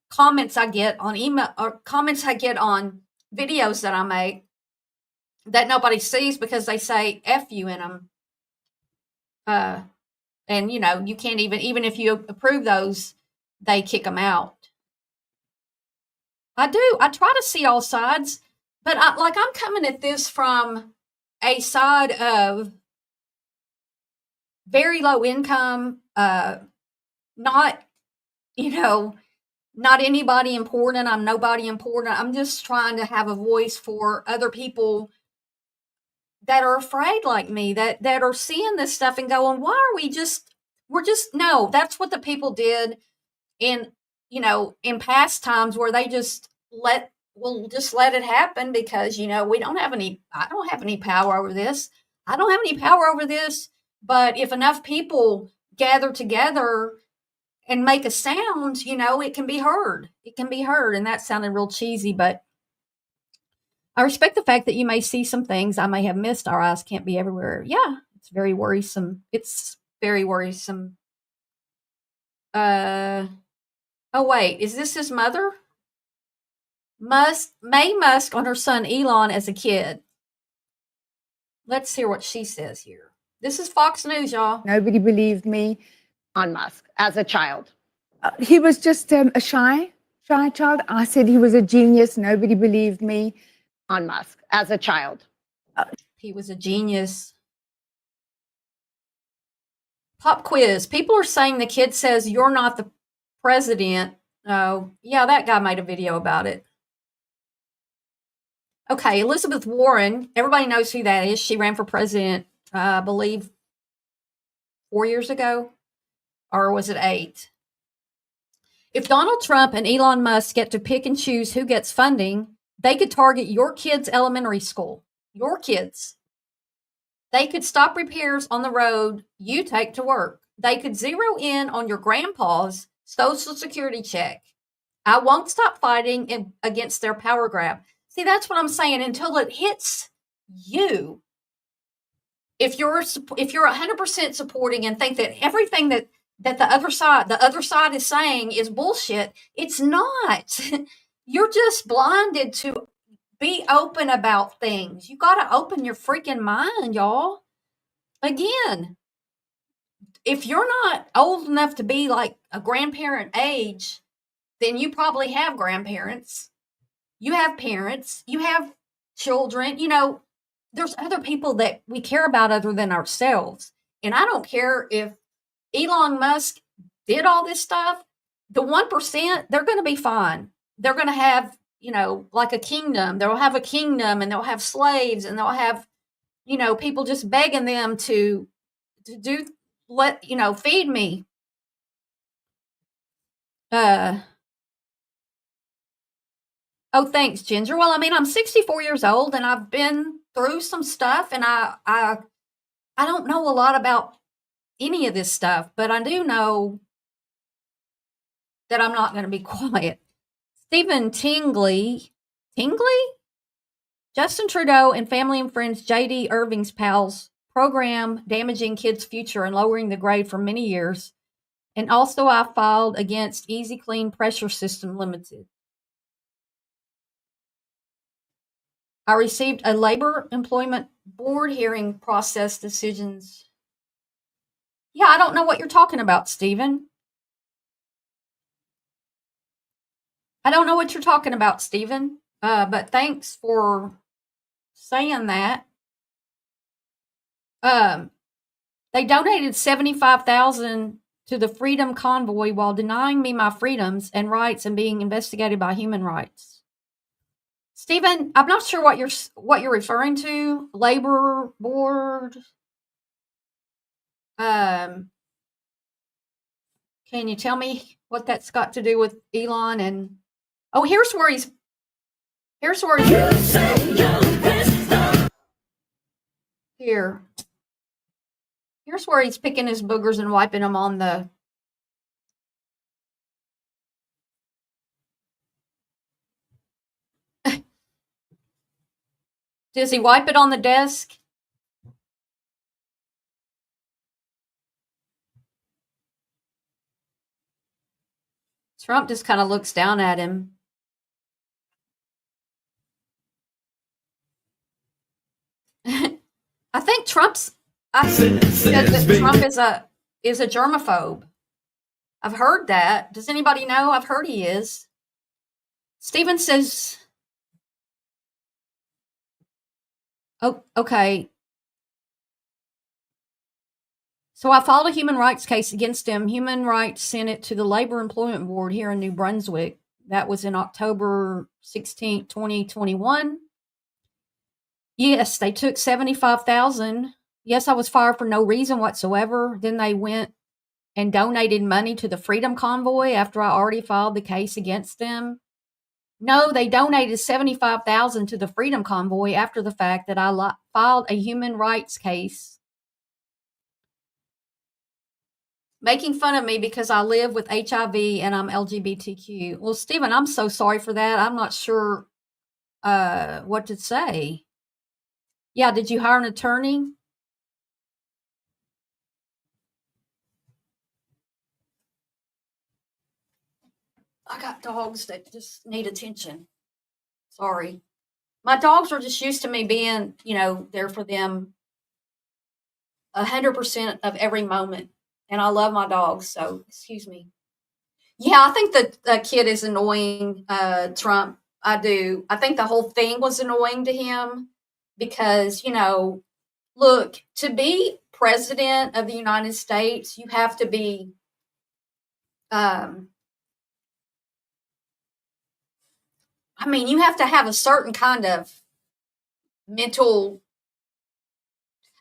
A: comments I get on email or comments I get on videos that I make that nobody sees because they say F you in them. And, you can't even if you approve those, they kick them out. I do. I try to see all sides, but I'm coming at this from a side of very low income, not, not anybody important. I'm nobody important. I'm just trying to have a voice for other people that are afraid like me, that are seeing this stuff and going, why are no, that's what the people did in, in past times where they just let it happen because, I don't have any power over this. I don't have any power over this. But if enough people gather together and make a sound, it can be heard. It can be heard. And that sounded real cheesy, but I respect the fact that you may see some things I may have missed. Our eyes can't be everywhere. Yeah, it's very worrisome. It's very worrisome. Oh, wait, is this his mother? May Musk on her son Elon as a kid. Let's hear what she says here. This is Fox News, y'all.
H: Nobody believed me
F: On Musk as a child.
H: He was just a shy child. I said he was a genius. Nobody believed me.
F: On Musk as a child.
A: He was a genius. Pop quiz. People are saying the kid says you're not the president. Oh, yeah, that guy made a video about it. Okay, Elizabeth Warren. Everybody knows who that is. She ran for president, I believe, 4 years ago. Or was it 8? If Donald Trump and Elon Musk get to pick and choose who gets funding, they could target your kids' elementary school. Your kids. They could stop repairs on the road you take to work. They could zero in on your grandpa's Social Security check. I won't stop fighting against their power grab. See, that's what I'm saying. Until it hits you, if you're 100% supporting and think that everything that the other side is saying is bullshit, it's not. You're just blinded to be open about things. You got to open your freaking mind, y'all. Again, if you're not old enough to be like a grandparent age, then you probably have grandparents. You have parents. You have children. There's other people that we care about other than ourselves. And I don't care if Elon Musk did all this stuff. The 1%, they're going to be fine. They're going to have, like a kingdom. They'll have a kingdom and they'll have slaves and they'll have, people just begging them to feed me. Oh, thanks, Ginger. Well, I mean, I'm 64 years old and I've been through some stuff and I don't know a lot about any of this stuff, but I do know that I'm not going to be quiet. Stephen Tingley? Justin Trudeau and family and friends J.D. Irving's pals program damaging kids' future and lowering the grade for many years. And also I filed against Easy Clean Pressure System Limited. I received a labor employment board hearing process decisions. Yeah, I don't know what you're talking about, Stephen. I don't know what you're talking about, Stephen. But thanks for saying that. They donated 75,000 to the Freedom Convoy while denying me my freedoms and rights and being investigated by human rights. Stephen, I'm not sure what you're referring to. Labor Board. Can you tell me what that's got to do with Elon? And oh, here's where he's here. Here's where he's picking his boogers and wiping them on the. Does he wipe it on the desk? Trump just kind of looks down at him. I think Trump says that Trump is a germaphobe. I've heard that. Does anybody know? I've heard he is. Stephen says, oh, okay. So I filed a human rights case against him. Human Rights sent it to the Labor Employment Board here in New Brunswick. That was in October 16, 2021. Yes, they took 75,000. Yes, I was fired for no reason whatsoever. Then they went and donated money to the Freedom Convoy after I already filed the case against them. No, they donated 75,000 to the Freedom Convoy after the fact that I filed a human rights case, making fun of me because I live with HIV and I'm LGBTQ. Well, Stephen, I'm so sorry for that. I'm not sure what to say. Yeah, did you hire an attorney? I got dogs that just need attention. Sorry. My dogs are just used to me being, there for them 100% of every moment. And I love my dogs, so excuse me. Yeah, I think the kid is annoying, Trump. I do. I think the whole thing was annoying to him because, look, to be president of the United States, you have to be you have to have a certain kind of mental,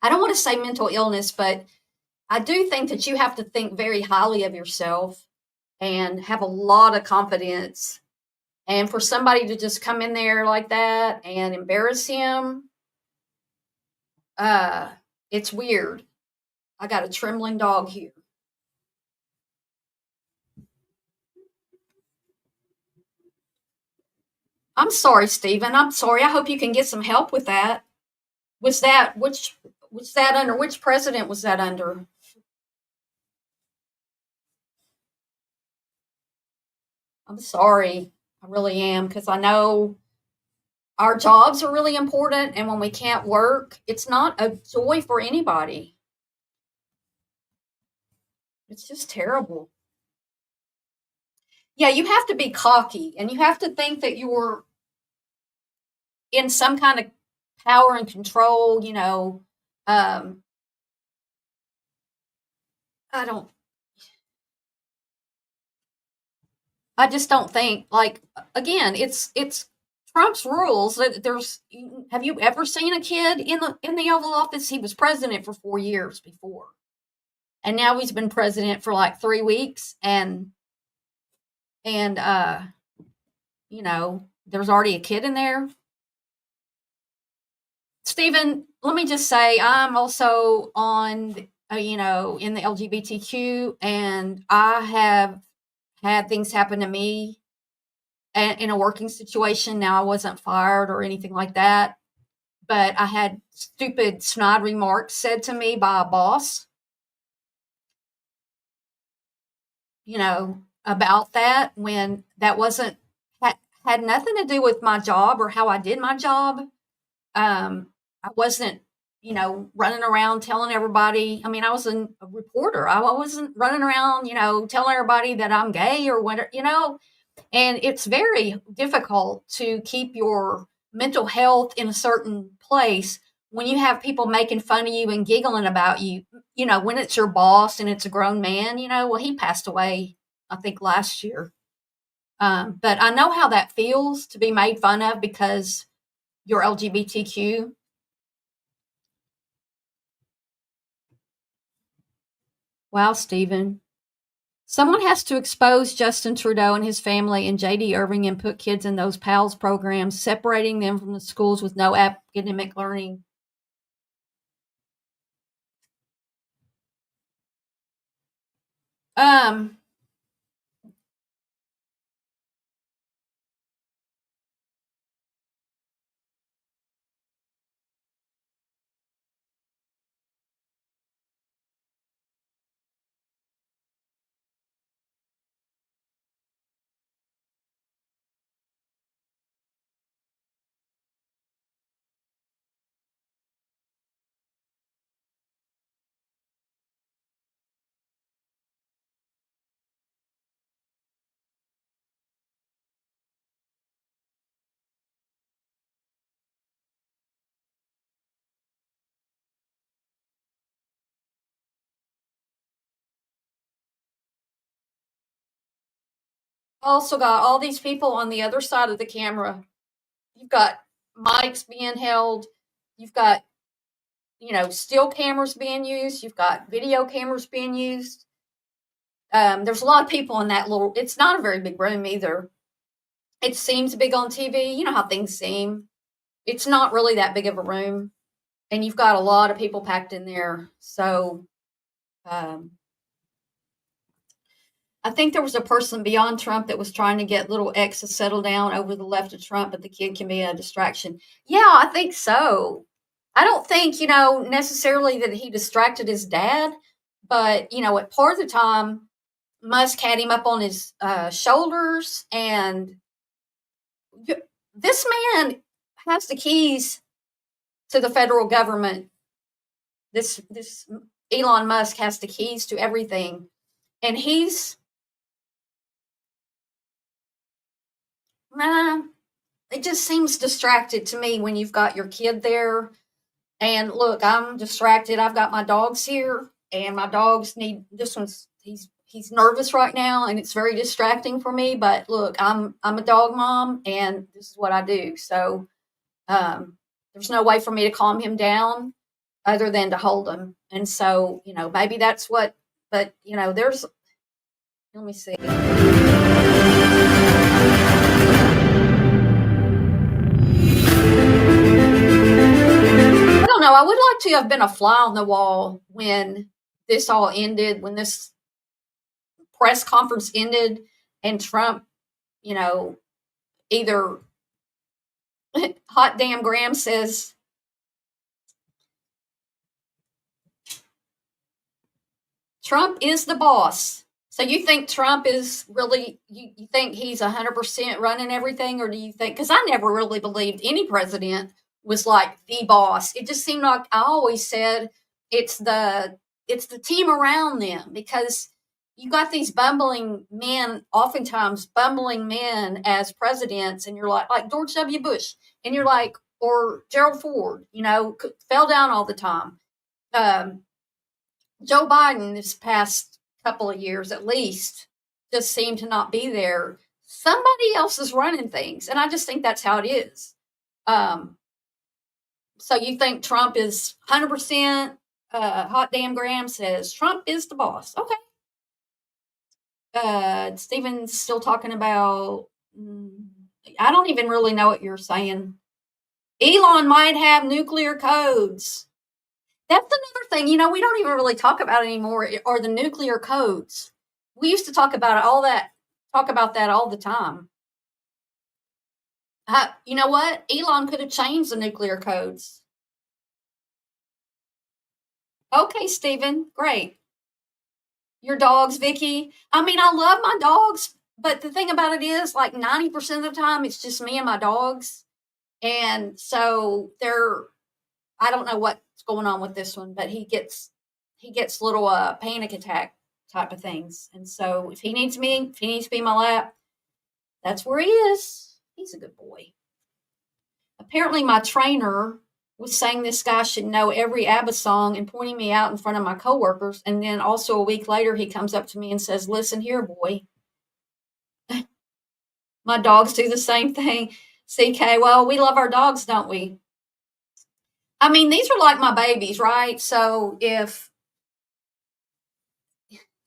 A: I don't want to say mental illness, but I do think that you have to think very highly of yourself and have a lot of confidence. And for somebody to just come in there like that and embarrass him, it's weird. I got a trembling dog here. I'm sorry, Stephen. I'm sorry. I hope you can get some help with that. Was that which president was that under? I'm sorry. I really am, because I know our jobs are really important, and when we can't work, it's not a joy for anybody. It's just terrible. Yeah, you have to be cocky, and you have to think that you're in some kind of power and control, I just don't think, again, it's Trump's rules. Have you ever seen a kid in the Oval Office? He was president for 4 years before, and now he's been president for like 3 weeks, and there's already a kid in there. Stephen, let me just say, I'm also on, in the LGBTQ, and I have had things happen to me in a working situation. Now, I wasn't fired or anything like that, but I had stupid, snide remarks said to me by a boss, about that, when that had nothing to do with my job or how I did my job. I wasn't running around telling everybody. I mean, I was a reporter. I wasn't running around, telling everybody that I'm gay or whatever, and it's very difficult to keep your mental health in a certain place when you have people making fun of you and giggling about you, when it's your boss and it's a grown man, well, he passed away, I think last year. But I know how that feels to be made fun of because you're LGBTQ. Wow, Stephen. Someone has to expose Justin Trudeau and his family and J.D. Irving and put kids in those PALS programs, separating them from the schools with no academic learning. Also got all these people on the other side of the camera. You've got mics being held. You've got, still cameras being used. You've got video cameras being used. There's a lot of people in that it's not a very big room either. It seems big on TV. You know how things seem. It's not really that big of a room. And you've got a lot of people packed in there. So, I think there was a person beyond Trump that was trying to get little X to settle down over the left of Trump, but the kid can be a distraction. Yeah, I think so. I don't think, necessarily that he distracted his dad, but, at part of the time, Musk had him up on his shoulders, and this man has the keys to the federal government. This Elon Musk has the keys to everything, and it just seems distracted to me when you've got your kid there. And look, I'm distracted. I've got my dogs here, and my dogs need this one's he's nervous right now, and it's very distracting for me. But look, I'm a dog mom, and this is what I do. So there's no way for me to calm him down other than to hold him. And so, maybe that's what. But there's. Let me see. No, I would like to have been a fly on the wall when this all ended, when this press conference ended and Trump, either hot damn Graham says, Trump is the boss. So you think Trump is really, you think he's 100% running everything, or do you think, because I never really believed any president was like the boss. It just seemed like I always said it's the team around them, because you got these bumbling men, oftentimes bumbling men as presidents, and you're like George W. Bush, and you're like, or Gerald Ford, fell down all the time. Joe Biden this past couple of years at least just seemed to not be there. Somebody else is running things, and I just think that's how it is. So you think Trump is 100%? Hot damn Graham says Trump is the boss. Okay. Stephen's still talking about. I don't even really know what you're saying. Elon might have nuclear codes. That's another thing. We don't even really talk about anymore. Are the nuclear codes? We used to talk about that all the time. You know what? Elon could have changed the nuclear codes. Okay, Stephen, great. Your dogs, Vicky. I mean, I love my dogs, but the thing about it is, 90% of the time, it's just me and my dogs. And so I don't know what what's going on with this one, but he gets little panic attack type of things. And so if he needs to be in my lap, that's where he is. He's a good boy. Apparently my trainer was saying this guy should know every ABBA song and pointing me out in front of my coworkers. And then also a week later, he comes up to me and says, listen here, boy. My dogs do the same thing. CK, well, we love our dogs, don't we? I mean, these are like my babies, right? So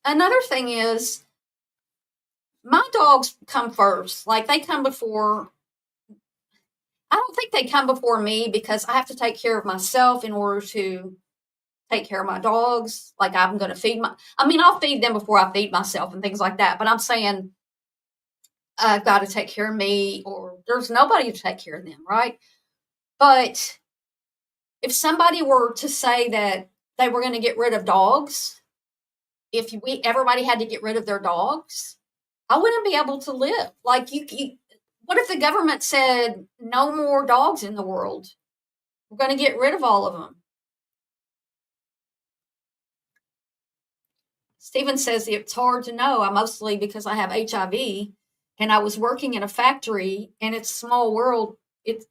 A: another thing is, my dogs come first. Like, they come before, I don't think they come before me because I have to take care of myself in order to take care of my dogs. Like, I'm going to I'll feed them before I feed myself and things like that. But I'm saying, I've got to take care of me, or there's nobody to take care of them, right? But if somebody were to say that they were going to get rid of dogs, if everybody had to get rid of their dogs, I wouldn't be able to live. Like, what if the government said no more dogs in the world? We're going to get rid of all of them. Stephen says it's hard to know. Mostly because I have HIV and I was working in a factory, and it's a small world. It's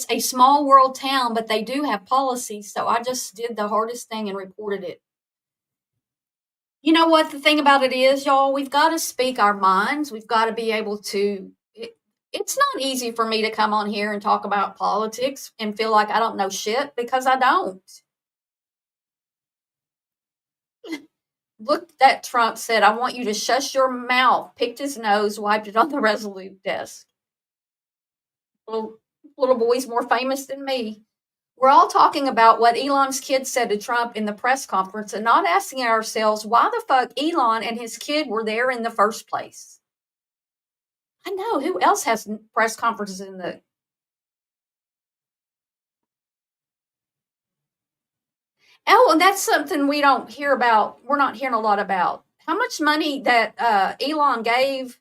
A: a small world town, but they do have policies. So I just did the hardest thing and reported it. You know what the thing about it is, y'all? We've got to speak our minds. We've got to be able to. It's not easy for me to come on here and talk about politics and feel like I don't know shit, because I don't. Look, that Trump said, I want you to shush your mouth, picked his nose, wiped it on the Resolute desk. Little boy's more famous than me. We're all talking about what Elon's kid said to Trump in the press conference and not asking ourselves why the fuck Elon and his kid were there in the first place. I know, who else has press conferences in the... Oh, and that's something we don't hear about. We're not hearing a lot about. How much money that Elon gave.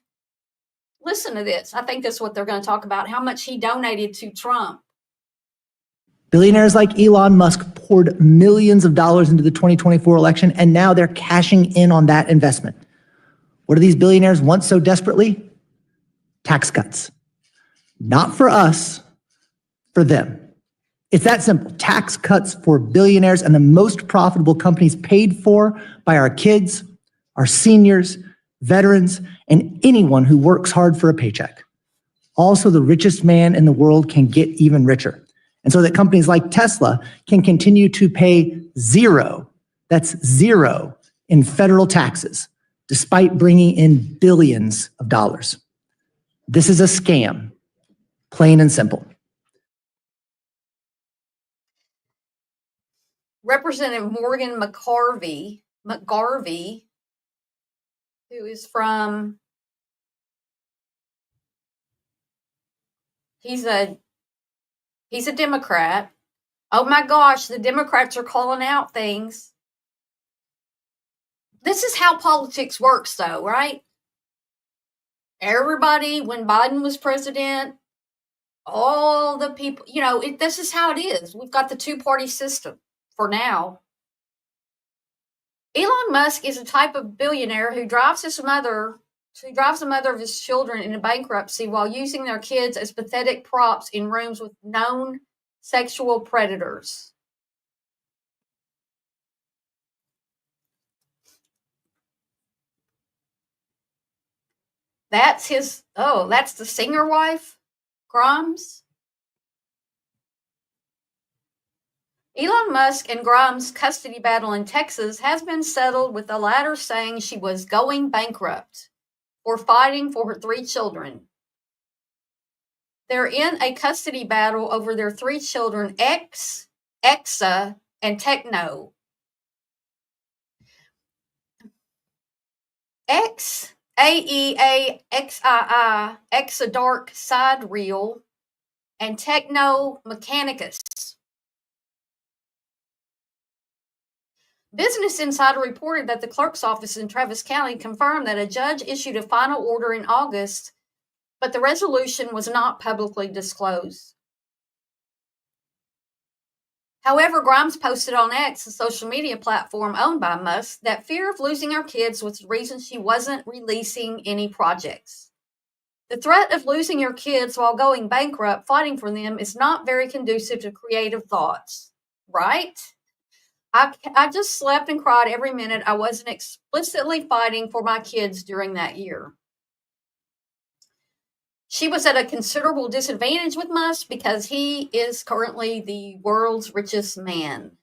A: Listen to this. I think that's what they're going to talk about. How much he donated to Trump.
I: Billionaires like Elon Musk poured millions of dollars into the 2024 election, and now they're cashing in on that investment. What do these billionaires want so desperately? Tax cuts. Not for us, for them. It's that simple. Tax cuts for billionaires and the most profitable companies, paid for by our kids, our seniors, veterans, and anyone who works hard for a paycheck. Also, the richest man in the world can get even richer. And so that companies like Tesla can continue to pay zero, that's zero, in federal taxes, despite bringing in billions of dollars. This is a scam, plain and simple.
A: Representative Morgan McGarvey, who is from, he's a Democrat. Oh my gosh, the Democrats are calling out things. This is how politics works, though, right? Everybody, when Biden was president, all the people, this is how it is. We've got the two-party system for now. Elon Musk is a type of billionaire who drives the mother of his children into bankruptcy while using their kids as pathetic props in rooms with known sexual predators. That's the singer wife, Grimes. Elon Musk and Grimes' custody battle in Texas has been settled, with the latter saying she was going bankrupt for fighting for her 3 children. They're in a custody battle over their 3 children, X, Exa, and Techno. X, AEAXII, Exa Dark Side Reel, and Techno Mechanicus. Business Insider reported that the clerk's office in Travis County confirmed that a judge issued a final order in August, but the resolution was not publicly disclosed. However, Grimes posted on X, a social media platform owned by Musk, that fear of losing her kids was the reason she wasn't releasing any projects. The threat of losing your kids while going bankrupt fighting for them is not very conducive to creative thoughts, right? I just slept and cried every minute I wasn't explicitly fighting for my kids during that year. She was at a considerable disadvantage with Musk because he is currently the world's richest man.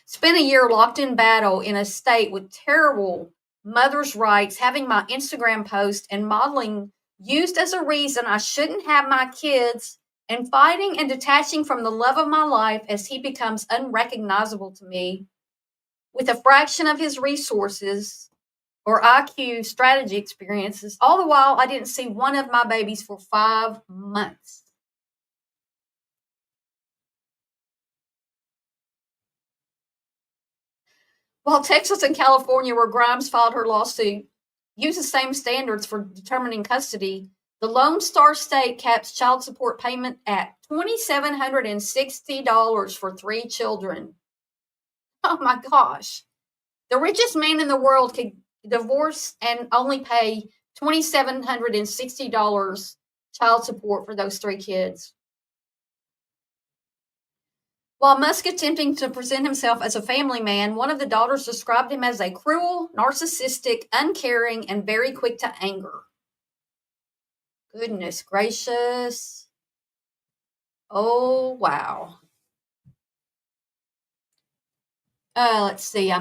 A: Spent a year locked in battle in a state with terrible mother's rights, having my Instagram post and modeling used as a reason I shouldn't have my kids, and fighting and detaching from the love of my life as he becomes unrecognizable to me with a fraction of his resources or IQ strategy experiences. All the while, I didn't see one of my babies for 5 months. While Texas and California, where Grimes filed her lawsuit, use the same standards for determining custody, the Lone Star State caps child support payment at $2,760 for 3 children. Oh my gosh. The richest man in the world could divorce and only pay $2,760 child support for those 3 kids. While Musk attempting to present himself as a family man, one of the daughters described him as a cruel, narcissistic, uncaring, and very quick to anger. Goodness gracious. Oh, wow. Let's see.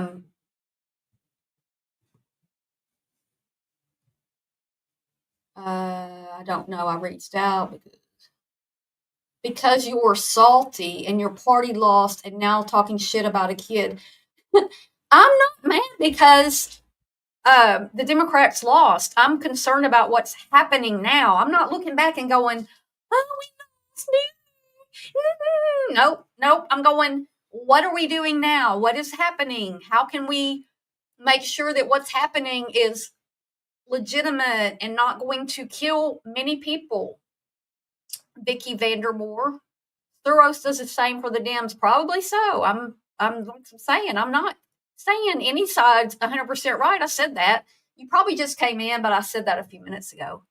A: I don't know. I reached out because you were salty and your party lost and now talking shit about a kid. I'm not mad because the Democrats lost. I'm concerned about what's happening now. I'm not looking back and going, oh, we lost. Nope. I'm going, what are we doing now? What is happening? How can we make sure that what's happening is legitimate and not going to kill many people? Vicky Vandermoor. Thuros does the same for the Dems. Probably so. I'm saying, I'm not saying any side's 100% right. I said that. You probably just came in, but I said that a few minutes ago.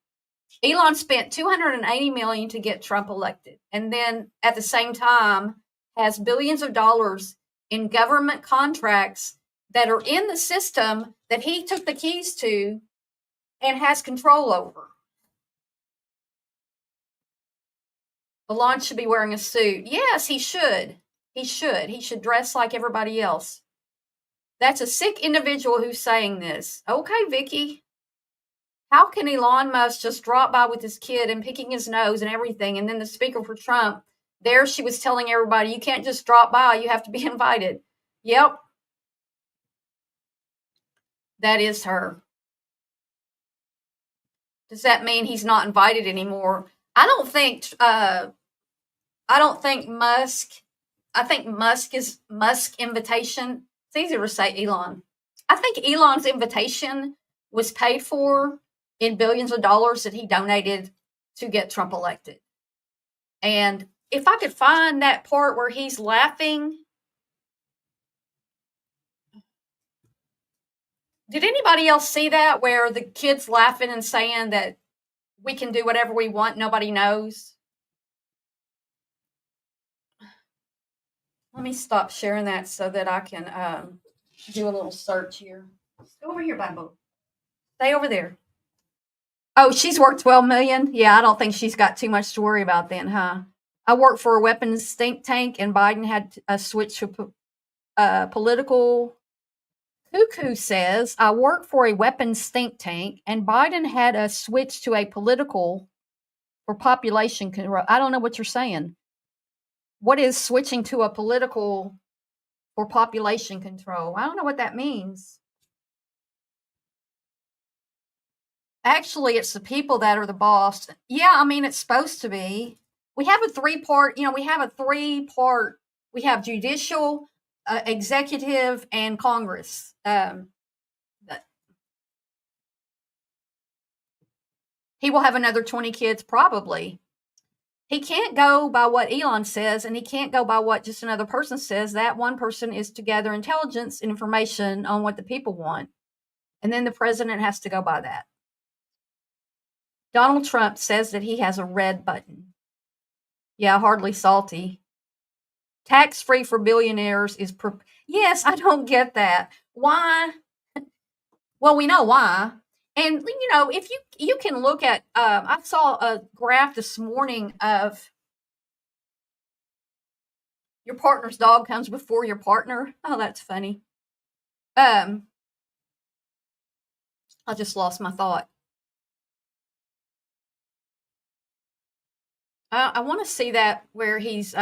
A: Elon spent $280 million to get Trump elected, and then at the same time has billions of dollars in government contracts that are in the system that he took the keys to and has control over. Elon should be wearing a suit. Yes, he should. He should dress like everybody else. That's a sick individual who's saying this. Okay, Vicky. How can Elon Musk just drop by with his kid and picking his nose and everything? And then the speaker for Trump, there she was telling everybody, you can't just drop by. You have to be invited. Yep. That is her. Does that mean he's not invited anymore? I don't think Musk. I think Musk is Musk invitation. It's easier to say Elon. I think Elon's invitation was paid for in billions of dollars that he donated to get Trump elected. And if I could find that part where he's laughing. Did anybody else see that where the kid's laughing and saying that we can do whatever we want, nobody knows? Let me stop sharing that so that I can do a little search here. Go over here, Bible. Stay over there. Oh, she's worth $12 million? Yeah, I don't think she's got too much to worry about then, huh? I work for a weapons think tank, and Biden had a switch to political. Cuckoo says, I work for a weapons think tank, and Biden had a switch to a political for population control. I don't know what you're saying. What is switching to a political for population control? I don't know what that means. Actually, it's the people that are the boss. Yeah, I mean, it's supposed to be. We have a 3-part, we have judicial, executive, and Congress. He will have another 20 kids, probably. he can't go by what Elon says, and he can't go by what just another person says. That one person is to gather intelligence and information on what the people want. And then the president has to go by that. Donald Trump says that he has a red button. Yeah, hardly salty. Tax-free for billionaires is... Yes, I don't get that. Why? Well, we know why. And, if you can look at... I saw a graph this morning of your partner's dog comes before your partner. Oh, that's funny. I just lost my thought. I want to see that where he's...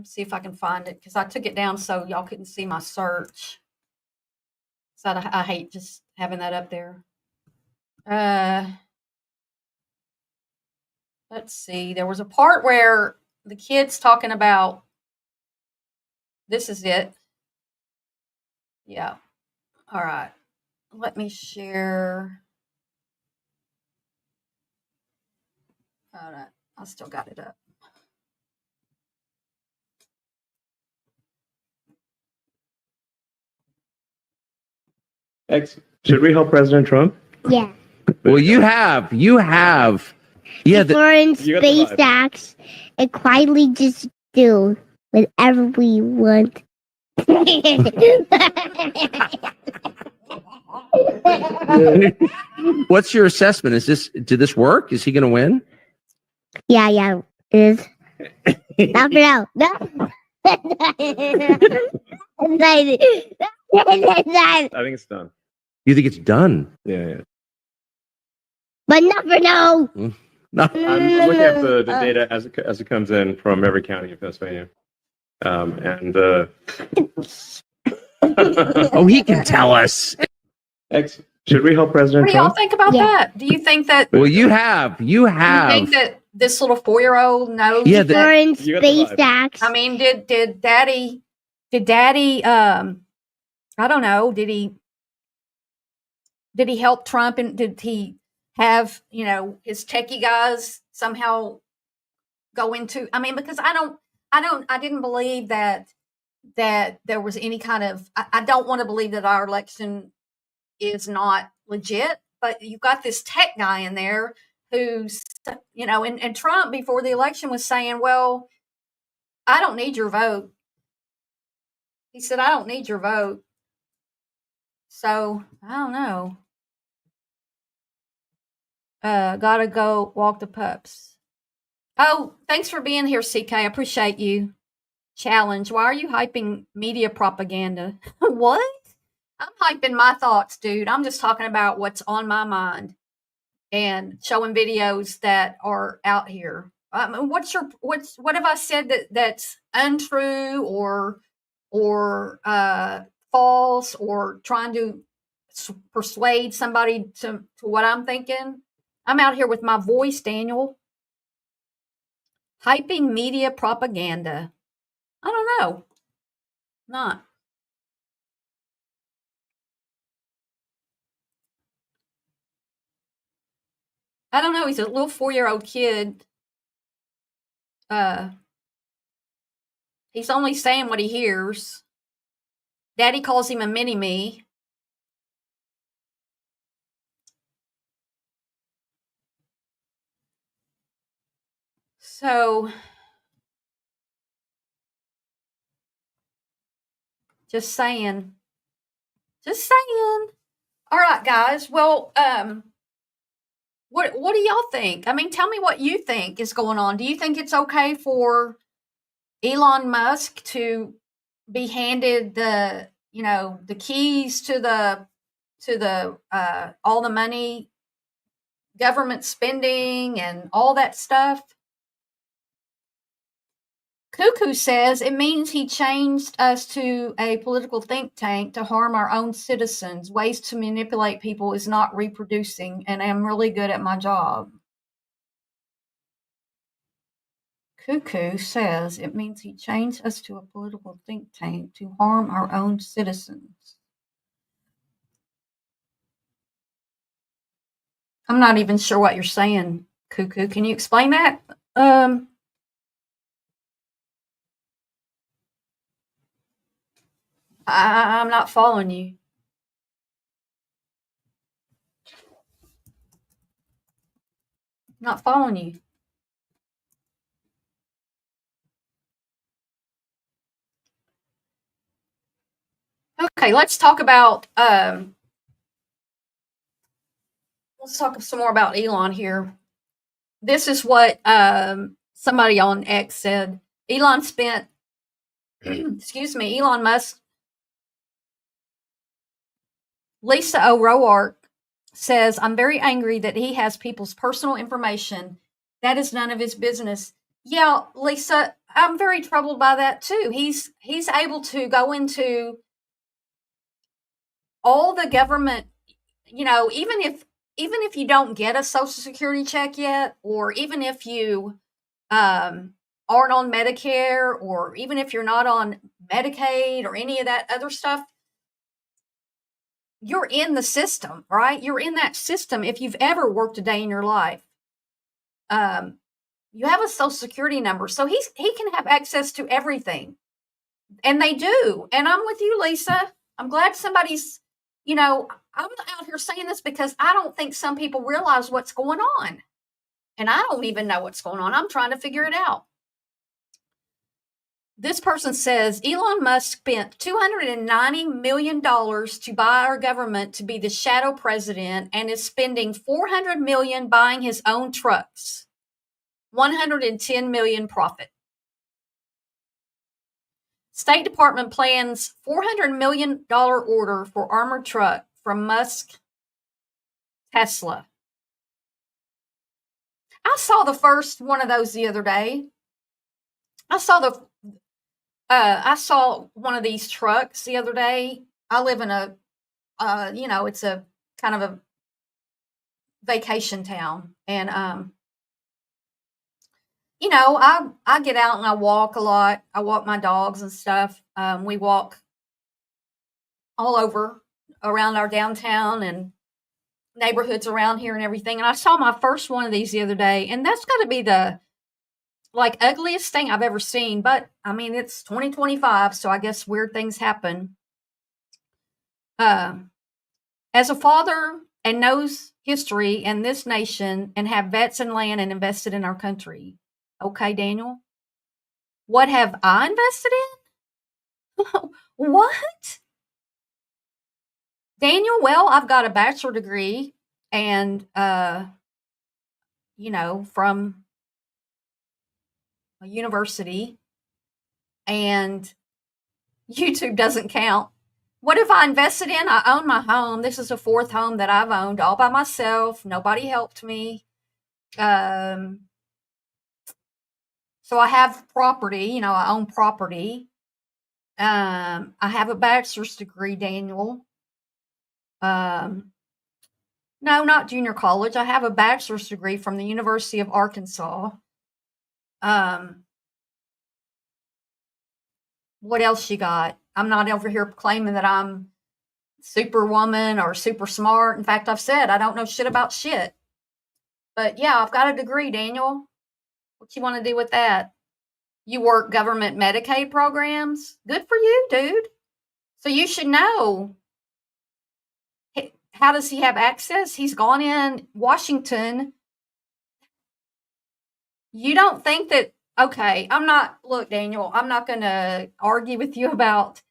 A: see if I can find it, because I took it down so y'all couldn't see my search. So I hate just having that up there. Let's see. There was a part where the kid's talking about, this is it. Yeah. All right. Let me share. All right. I still got it up.
C: Should we help President Trump?
J: Yeah.
K: Well, you have. Yeah.
J: Foreign space acts and quietly just do whatever we want.
K: What's your assessment? Did this work? Is he going to win?
J: Yeah, it is. No.
C: I think it's done.
K: You think it's done?
C: Yeah.
J: But never know.
K: No.
C: I'm looking at the data as it comes in from every county in Pennsylvania.
K: Oh, he can tell us.
C: Should we help President
A: What do y'all
C: Trump?
A: think about that? Do you think that...
K: Well, you have.
A: You think that this little 4-year-old knows?
K: Yeah,
A: that,
J: Foreign space acts.
A: I mean, did Daddy? I don't know. Did he help Trump, and did he have his techie guys somehow go into? I mean, because I didn't believe that there was any kind of. I don't want to believe that our election is not legit, but you've got this tech guy in there who's, and Trump before the election was saying, well, I don't need your vote. He said, I don't need your vote. So, I don't know. Gotta go walk the pups. Oh, thanks for being here, CK. I appreciate you. Challenge. Why are you hyping media propaganda? What? I'm hyping my thoughts, dude. I'm just talking about what's on my mind and showing videos that are out here. I mean, what have I said that's untrue or false, or trying to persuade somebody to what I'm thinking? I'm out here with my voice, Daniel. Hyping media propaganda. I don't know. Not. I don't know. He's a little 4-year-old kid. He's only saying what he hears. Daddy calls him a mini-me. So, just saying. All right, guys. Well, what do y'all think? I mean, tell me what you think is going on. Do you think it's okay for Elon Musk to be handed the keys to the all the money, government spending, and all that stuff? Cuckoo says it means he changed us to a political think tank to harm our own citizens. Ways to manipulate people is not reproducing, and I'm really good at my job. Cuckoo says it means he changed us to a political think tank to harm our own citizens. I'm not even sure what you're saying, Cuckoo. Can you explain that? I'm not following you. Not following you. Okay, let's talk about let's talk some more about Elon here. This is what somebody on X said. Elon spent excuse me, Elon Musk. Lisa O'Rourke says, I'm very angry that he has people's personal information. That is none of his business. Yeah, Lisa, I'm very troubled by that too. He's able to go into all the government, even if you don't get a social security check yet, or even if you aren't on Medicare, or even if you're not on Medicaid or any of that other stuff, you're in the system, right? You're in that system if you've ever worked a day in your life. You have a social security number, so he can have access to everything, and they do. And I'm with you, Lisa. I'm glad somebody's, I'm out here saying this because I don't think some people realize what's going on, and I don't even know what's going on. I'm trying to figure it out. This person says Elon Musk spent $290 million to buy our government to be the shadow president and is spending $400 million buying his own trucks. $110 million profit. State Department plans $400 million order for armored truck from Musk Tesla. I saw the first one of those the other day. I saw one of these trucks the other day. I live in a, it's a kind of a vacation town. And, I get out and I walk a lot. I walk my dogs and stuff. We walk all over around our downtown and neighborhoods around here and everything. And I saw my first one of these the other day, and that's got to be the ugliest thing I've ever seen. But I mean, it's 2025, so I guess weird things happen. As a father and knows history and this nation and have vets and land and invested in our country. Okay, Daniel. What have I invested in? What? Daniel, well, I've got a bachelor degree and, from a university, and YouTube doesn't count. What have I invested in? I own my home. This is the fourth home that I've owned all by myself. Nobody helped me. So I have property, I own property. I have a bachelor's degree, Daniel. No, not junior college. I have a bachelor's degree from the University of Arkansas. What else you got? I'm not over here claiming that I'm superwoman or super smart. In fact, I've said I don't know shit about shit. But yeah, I've got a degree, Daniel. What you want to do with that? You work government Medicaid programs? Good for you, dude. So you should know. How does he have access? He's gone in Washington. You don't think that, okay, look, Daniel, I'm not going to argue with you about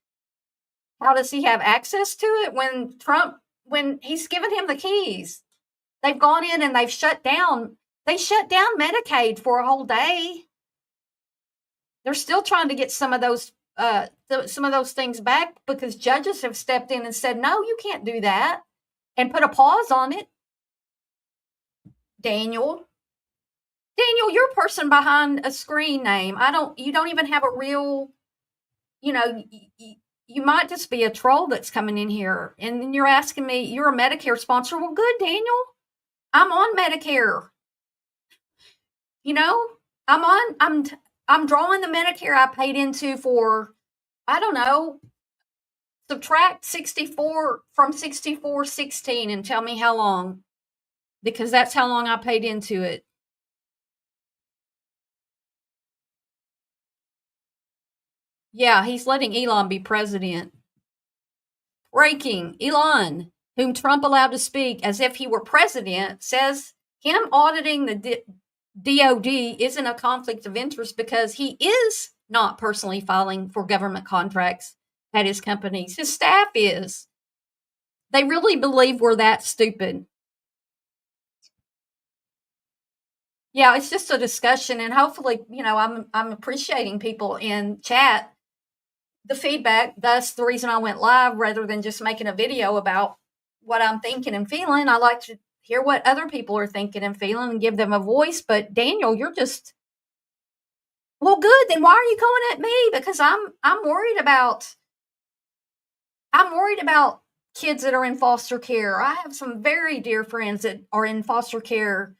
A: how does he have access to it when he's given him the keys. They've gone in and they shut down Medicaid for a whole day. They're still trying to get some of those things back because judges have stepped in and said, no, you can't do that, and put a pause on it. Daniel, you're a person behind a screen name. You don't even have a real, you might just be a troll that's coming in here, and then you're asking me, you're a Medicare sponsor. Well, good, Daniel. I'm on Medicare. I'm drawing the Medicare I paid into for, I don't know, subtract 64 from 6416 and tell me how long. because that's how long I paid into it. Yeah, he's letting Elon be president. Breaking. Elon, whom Trump allowed to speak as if he were president, says him auditing the DOD isn't a conflict of interest because he is not personally filing for government contracts at his companies. His staff is. They really believe we're that stupid. Yeah, it's just a discussion, and hopefully, I'm appreciating people in chat, the feedback. That's the reason I went live rather than just making a video about what I'm thinking and feeling. I like to hear what other people are thinking and feeling and give them a voice. But Daniel, you're just, well, good. Then why are you going at me? Because I'm worried about kids that are in foster care. I have some very dear friends that are in foster care,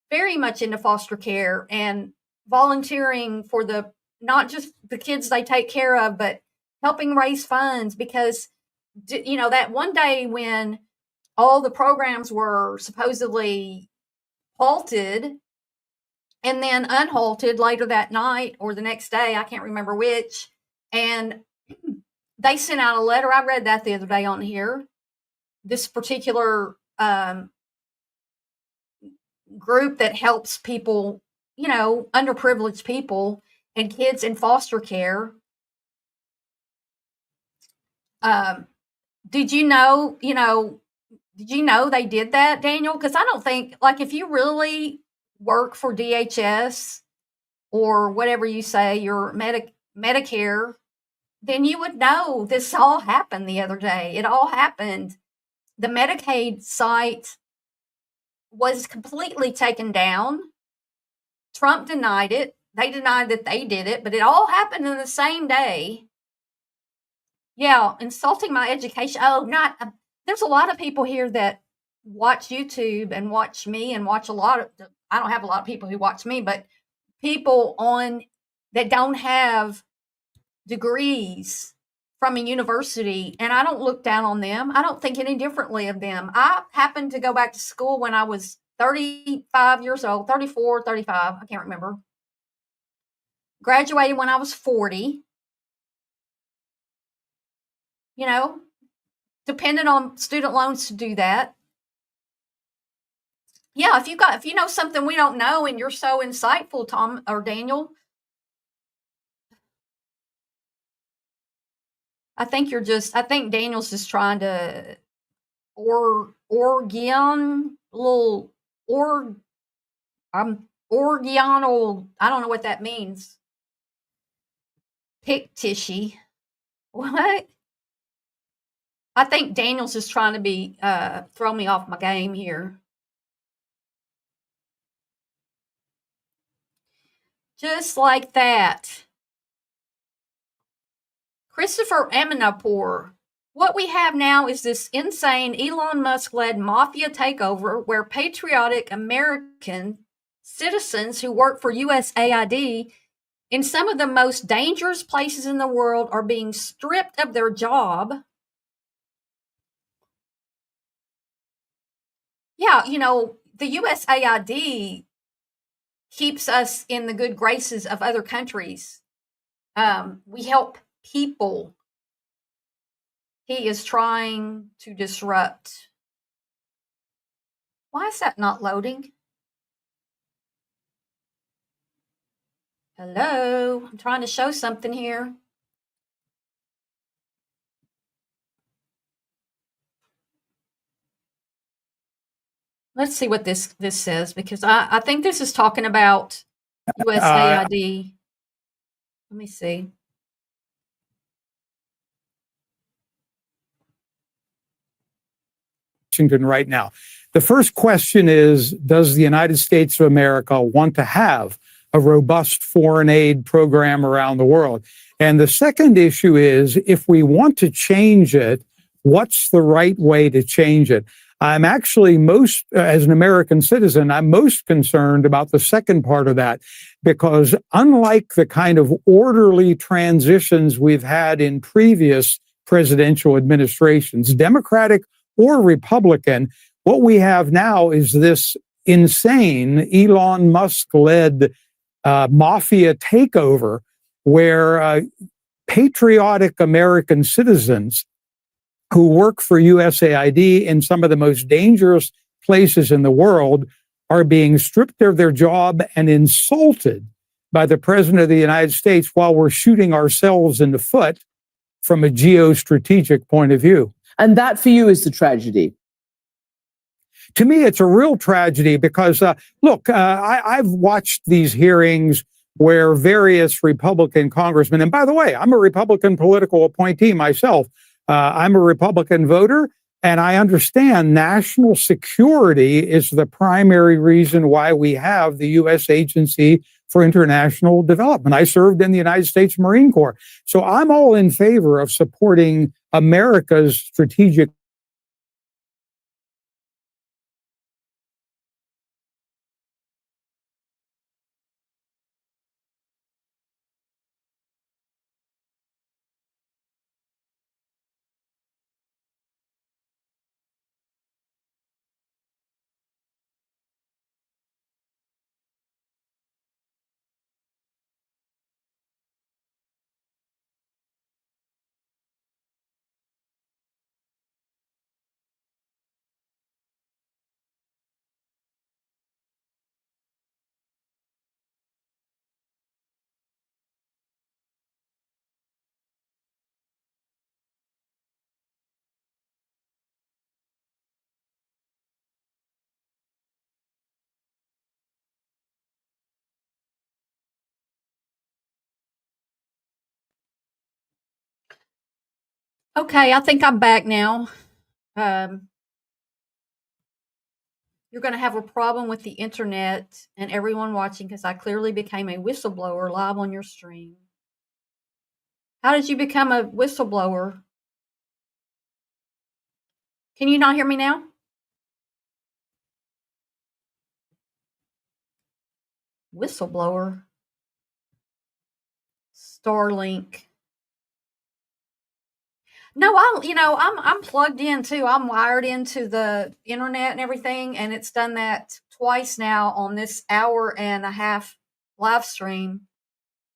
A: very much into foster care and volunteering for not just the kids they take care of, but helping raise funds because, that one day when all the programs were supposedly halted and then unhalted later that night or the next day, I can't remember which, and they sent out a letter. I read that the other day on here. This particular group that helps people, underprivileged people and kids in foster care. Did you know they did that, Daniel? Because I don't think, like, if you really work for DHS or whatever you say, your Medicare, then you would know this all happened the other day. It all happened. The Medicaid site was completely taken down. Trump denied it. They denied that they did it, but it all happened in the same day. Yeah, insulting my education. Oh, there's a lot of people here that watch YouTube and watch me and watch I don't have a lot of people who watch me, but people that don't have degrees from a university, and I don't look down on them. I don't think any differently of them. I happened to go back to school when I was 35 years old, 34, 35, I can't remember. Graduated when I was 40. Dependent on student loans to do that. Yeah, if you know something we don't know and you're so insightful, Tom or Daniel, I think Daniel's just trying to Oregonal, I don't know what that means. Pictishy. What? I think Daniel's just trying to be throw me off my game here. Just like that. Christopher Amanpour. What we have now is this insane Elon Musk-led mafia takeover where patriotic American citizens who work for USAID in some of the most dangerous places in the world are being stripped of their job. Yeah, the USAID keeps us in the good graces of other countries. We help people. He is trying to disrupt. Why is that not loading? Hello, I'm trying to show something here. Let's see what this says, because I think this is talking about USAID. Let me see.
L: Washington right now. The first question is, does the United States of America want to have a robust foreign aid program around the world? And the second issue is, if we want to change it, what's the right way to change it? I'm actually as an American citizen, I'm most concerned about the second part of that, because unlike the kind of orderly transitions we've had in previous presidential administrations, Democratic or Republican, What we have now is this insane Elon Musk-led mafia takeover where patriotic American citizens who work for USAID in some of the most dangerous places in the world are being stripped of their job and insulted by the President of the United States while we're shooting ourselves in the foot from a geostrategic point of view.
M: And that for you is the tragedy.
L: To me, it's a real tragedy because, look, I've watched these hearings where various Republican congressmen, and by the way, I'm a Republican political appointee myself. I'm a Republican voter, and I understand national security is the primary reason why we have the U.S. Agency for International Development. I served in the United States Marine Corps. So I'm all in favor of supporting America's strategic.
A: Okay, I think I'm back now. You're going to have a problem with the internet and everyone watching because I clearly became a whistleblower live on your stream. How did you become a whistleblower? Can you not hear me now? Whistleblower. Starlink. No, I'm plugged in too. I'm wired into the internet and everything, and it's done that twice now on this hour and a half live stream.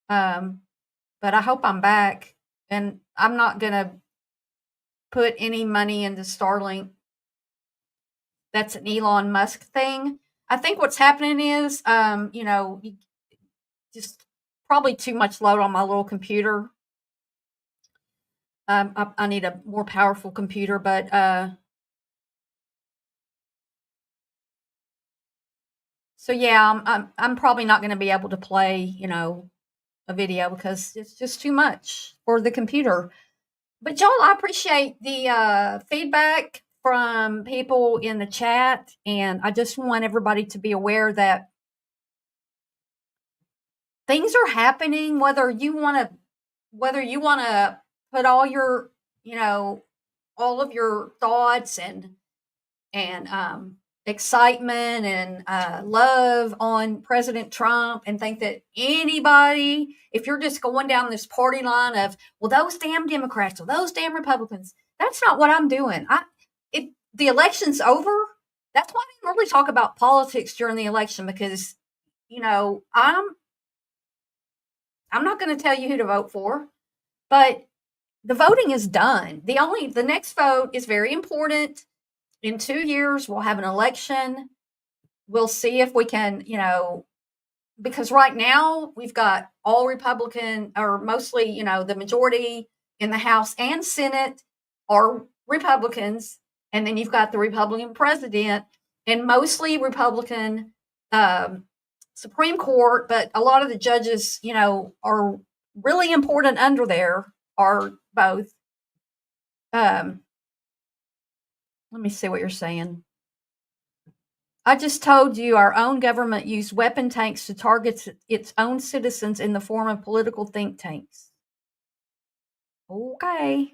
A: But I hope I'm back, and I'm not gonna put any money into Starlink. That's an Elon Musk thing. I think what's happening is, just probably too much load on my little computer. I need a more powerful computer, but so yeah, I'm probably not going to be able to play, a video because it's just too much for the computer. But Joel, I appreciate the feedback from people in the chat, and I just want everybody to be aware that things are happening. Whether you want to put all your, all of your thoughts and excitement and love on President Trump and think that anybody, if you're just going down this party line of, well, those damn Democrats or those damn Republicans, that's not what I'm doing. The election's over. That's why I didn't really talk about politics during the election because, I'm not going to tell you who to vote for, but the voting is done. The next vote is very important. In 2 years, we'll have an election. We'll see if we can, because right now we've got all Republican or mostly, the majority in the House and Senate are Republicans. And then you've got the Republican president and mostly Republican Supreme Court. But a lot of the judges, are really important under there. Are both. Let me see what you're saying. I just told you our own government used weapon tanks to target its own citizens in the form of political think tanks. Okay.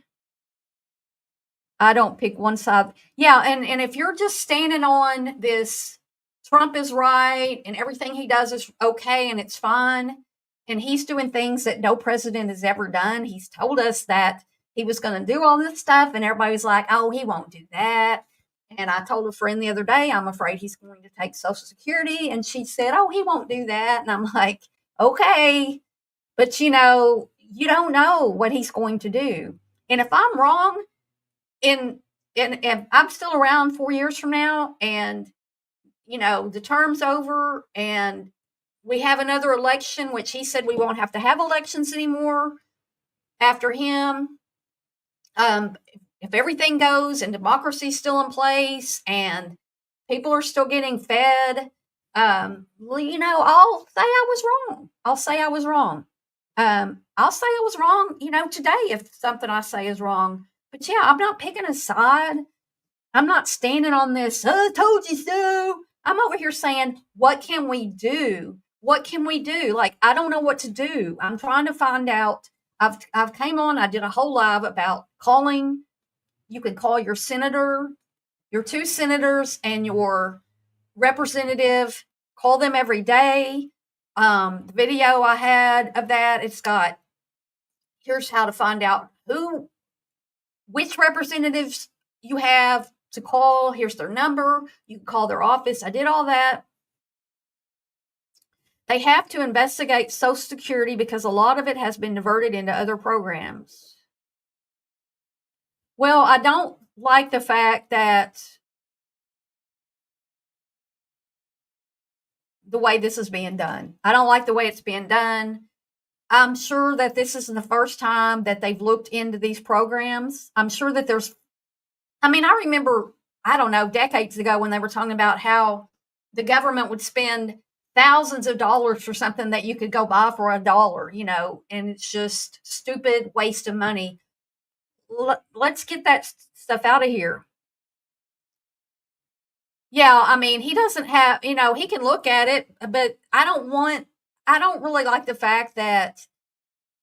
A: I don't pick one side. Yeah, and if you're just standing on this, Trump is right and everything he does is okay and it's fine, and he's doing things that no president has ever done. He's told us that he was going to do all this stuff, and everybody's like, oh, he won't do that. And I told a friend the other day, I'm afraid he's going to take Social Security. And she said, oh, he won't do that. And I'm like, okay. But, you don't know what he's going to do. And if I'm wrong, and I'm still around 4 years from now, and, the term's over, and we have another election, which he said we won't have to have elections anymore after him. If everything goes and democracy's still in place and people are still getting fed, I'll say I was wrong. I'll say I was wrong. I'll say I was wrong, today if something I say is wrong. But yeah, I'm not picking a side. I'm not standing on this, I told you so. I'm over here saying, what can we do? What can we do? Like, I don't know what to do. I'm trying to find out. I've came on, I did a whole live about calling. You can call your senator, your 2 senators, and your representative. Call them every day. The video I had of that, it's got, here's how to find out which representatives you have to call. Here's their number. You can call their office. I did all that. They have to investigate Social Security because a lot of it has been diverted into other programs. Well, I don't like the fact that the way this is being done. I don't like the way it's being done. I'm sure that this isn't the first time that they've looked into these programs. I'm sure that I remember, I don't know, decades ago when they were talking about how the government would spend thousands of dollars for something that you could go buy for $1, and it's just stupid waste of money. Let's get that stuff out of here. Yeah, he doesn't have, he can look at it, but I don't really like the fact that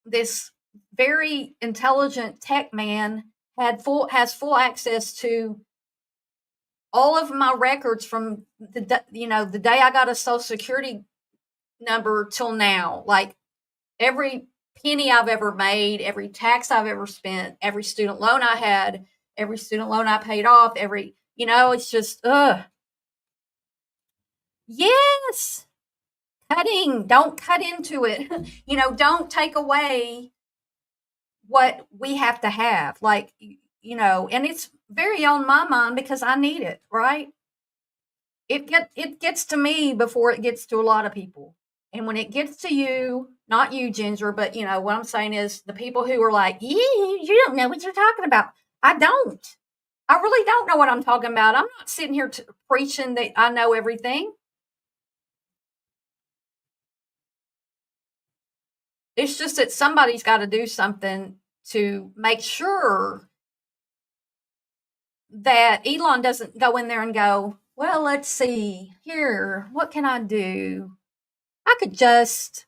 A: this very intelligent tech man has full access to all of my records from the day I got a Social Security number till now. Like, every penny I've ever made, every tax I've ever spent, every student loan I had, every student loan I paid off, it's just, yes, cutting, don't cut into it. Don't take away what we have to have. Like, and it's very on my mind because I need it, right? It gets to me before it gets to a lot of people. And when it gets to you, not you, Ginger, but what I'm saying is the people who are like, you don't know what you're talking about. I don't. I really don't know what I'm talking about. I'm not sitting here preaching that I know everything. It's just that somebody's got to do something to make sure that Elon doesn't go in there and go, well, let's see here. What can I do? I could just,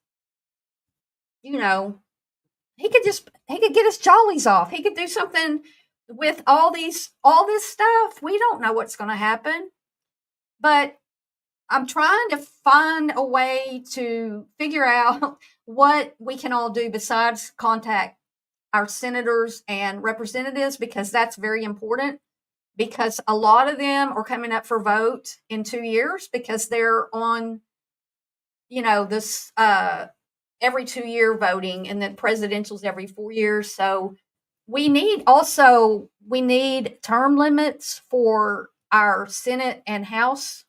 A: he could get his jollies off. He could do something with all this stuff. We don't know what's going to happen, but I'm trying to find a way to figure out what we can all do besides contact our senators and representatives, because that's very important, because a lot of them are coming up for vote in 2 years because they're on, this every 2-year voting, and then presidential's every 4 years. So we need term limits for our Senate and House.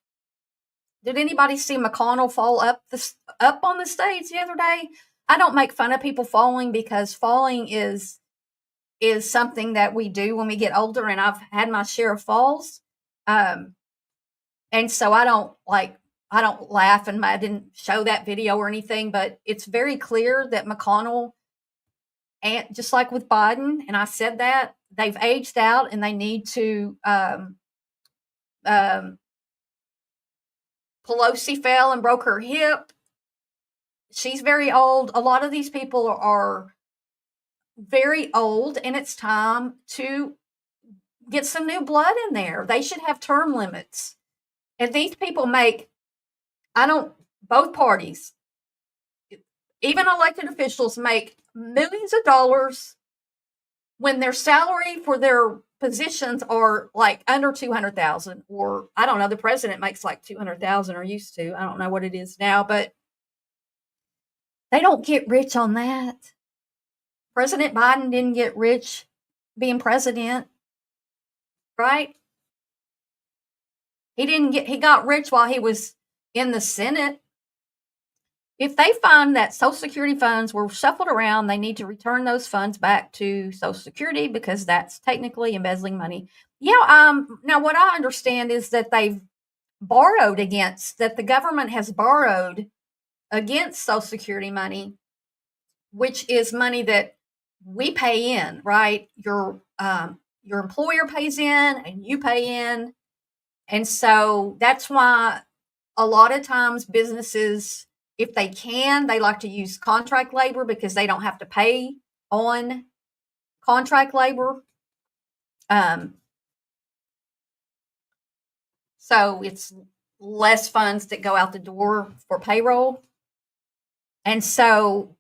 A: Did anybody see McConnell fall up on the stage the other day? I don't make fun of people falling, because falling is something that we do when we get older, and I've had my share of falls. And so I don't laugh, and I didn't show that video or anything, but it's very clear that McConnell, and just like with Biden, and I said that, they've aged out and they need to, Pelosi fell and broke her hip. She's very old. A lot of these people are very old, and it's time to get some new blood in there. They should have term limits. And these people both parties, even elected officials, make millions of dollars when their salary for their positions are like under 200,000, or I don't know, the president makes like 200,000 or used to. I don't know what it is now, but they don't get rich on that. President Biden didn't get rich being president, right? He got rich while he was in the Senate. If they find that Social Security funds were shuffled around, they need to return those funds back to Social Security because that's technically embezzling money. Yeah, now what I understand is that the government has borrowed against Social Security money, which is money that we pay in, right? Your employer pays in and you pay in. And so that's why a lot of times businesses, if they can, they like to use contract labor because they don't have to pay on contract labor. So it's less funds that go out the door for payroll. And so,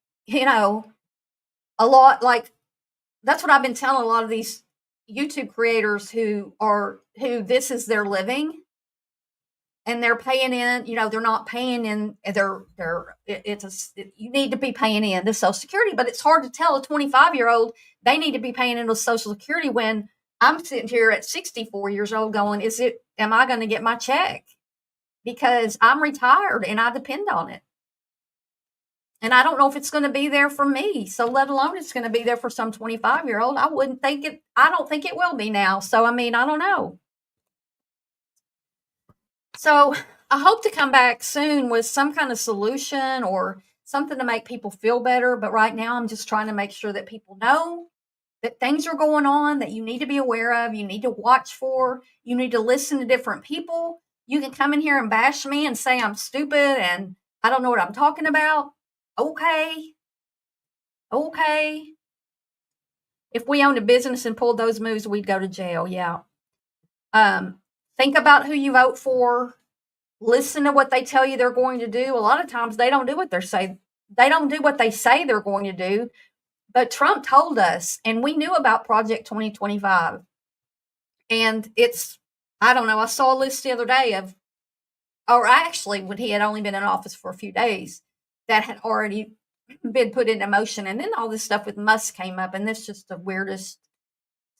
A: a lot, like, that's what I've been telling a lot of these YouTube creators who this is their living. And they're paying in, they're not paying in. You need to be paying in the Social Security, but it's hard to tell a 25-year-old they need to be paying into Social Security when I'm sitting here at 64 years old going, am I going to get my check? Because I'm retired and I depend on it. And I don't know if it's going to be there for me. So let alone it's going to be there for some 25-year-old. I don't think it will be now. So, I don't know. So I hope to come back soon with some kind of solution or something to make people feel better. But right now I'm just trying to make sure that people know that things are going on that you need to be aware of, you need to watch for, you need to listen to different people. You can come in here and bash me and say I'm stupid and I don't know what I'm talking about. Okay. If we owned a business and pulled those moves, we'd go to jail. Yeah. Think about who you vote for. Listen to what they tell you they're going to do. A lot of times they don't do what they say. They don't do what they say they're going to do. But Trump told us, and we knew about Project 2025. And I don't know, I saw a list the other day when he had only been in office for a few days, that had already been put into motion. And then all this stuff with Musk came up, and that's just the weirdest.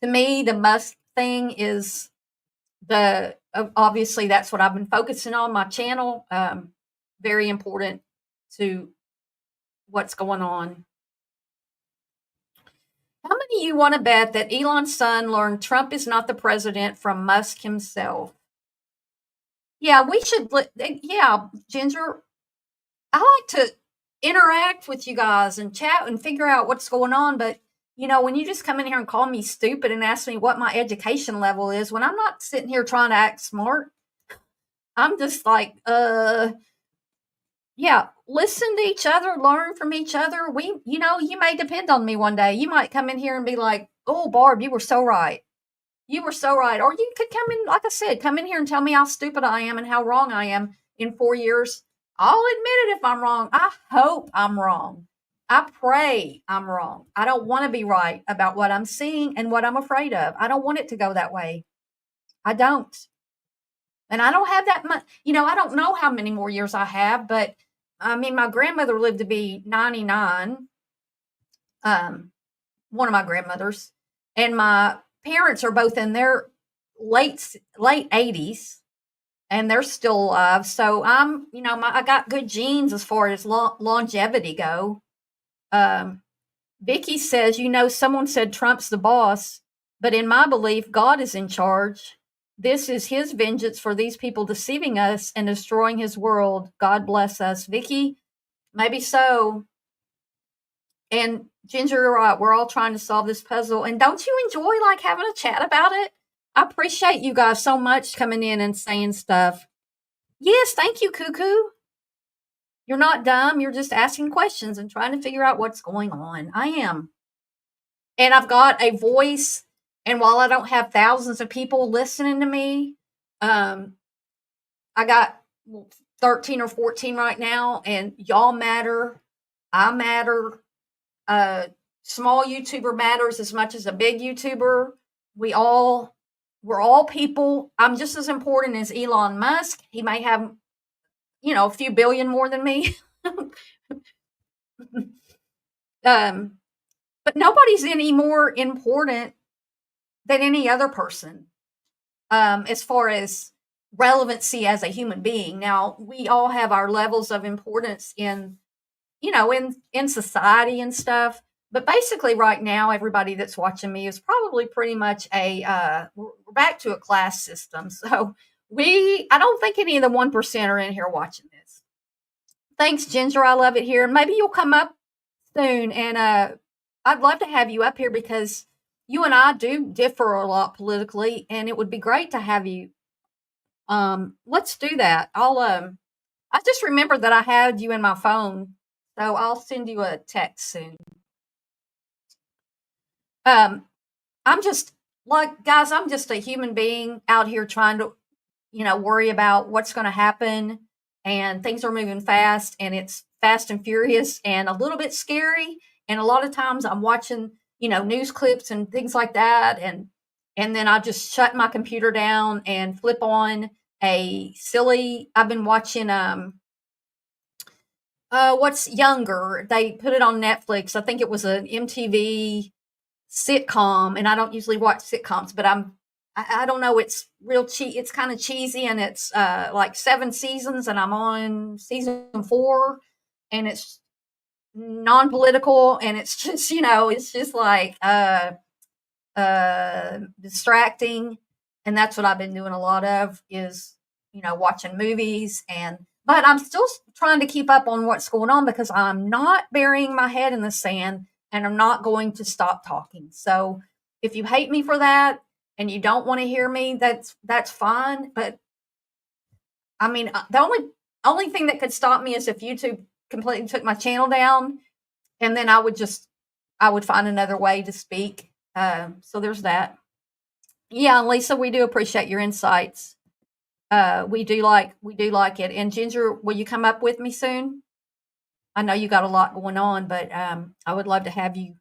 A: To me, the Musk thing is obviously that's what I've been focusing on my channel. Very important to what's going on. How many of you want to bet that Elon's son learned Trump is not the president from Musk himself? Yeah, we should. Yeah, Ginger, I like to interact with you guys and chat and figure out what's going on. But, when you just come in here and call me stupid and ask me what my education level is, when I'm not sitting here trying to act smart, I'm just like, yeah, listen to each other, learn from each other. You may depend on me one day. You might come in here and be like, oh, Barb, you were so right. You were so right. Or you could come in, like I said, come in here and tell me how stupid I am and how wrong I am in 4 years. I'll admit it if I'm wrong. I hope I'm wrong. I pray I'm wrong. I don't want to be right about what I'm seeing and what I'm afraid of. I don't want it to go that way. I don't. And I don't have that much, I don't know how many more years I have, but my grandmother lived to be 99. One of my grandmothers, and my parents are both in their late 80s, and they're still alive. So I got good genes as far as longevity go. Vicky says, someone said Trump's the boss, but in my belief, God is in charge. This is his vengeance for these people deceiving us and destroying his world. God bless us. Vicky, maybe so. And Ginger, you're right. We're all trying to solve this puzzle. And don't you enjoy having a chat about it? I appreciate you guys so much coming in and saying stuff. Yes, thank you, Cuckoo. You're not dumb. You're just asking questions and trying to figure out what's going on. I am. And I've got a voice. And while I don't have thousands of people listening to me, I got 13 or 14 right now, and y'all matter. I matter. Small YouTuber matters as much as a big YouTuber. we're all people. I'm just as important as Elon Musk. He may have, a few billion more than me. But nobody's any more important than any other person, as far as relevancy as a human being. Now, we all have our levels of importance in society and stuff. But basically, right now, everybody that's watching me is probably pretty much we're back to a class system. So I don't think any of the 1% are in here watching this. Thanks, Ginger. I love it here. Maybe you'll come up soon, and I'd love to have you up here because you and I do differ a lot politically, and it would be great to have you. Let's do that. I just remembered that I had you in my phone, so I'll send you a text soon. I'm just guys, I'm just a human being out here trying to, worry about what's going to happen, and things are moving fast, and it's fast and furious and a little bit scary. And a lot of times I'm watching, news clips and things like that. And then I just shut my computer down and flip on I've been watching, what's Younger. They put it on Netflix. I think it was an MTV sitcom, and I don't usually watch sitcoms, but I don't know. It's real cheap. It's kind of cheesy, and it's like 7 seasons, and I'm on season 4, and it's non-political, and it's just it's just like distracting, and that's what I've been doing a lot of is watching movies. But I'm still trying to keep up on what's going on because I'm not burying my head in the sand, and I'm not going to stop talking. So if you hate me for that and you don't want to hear me, that's fine. But I mean, the only thing that could stop me is if YouTube completely took my channel down, and then I would find another way to speak. So there's that. Yeah, Lisa, we do appreciate your insights. We do like it. And Ginger, will you come up with me soon? I know you got a lot going on, but I would love to have you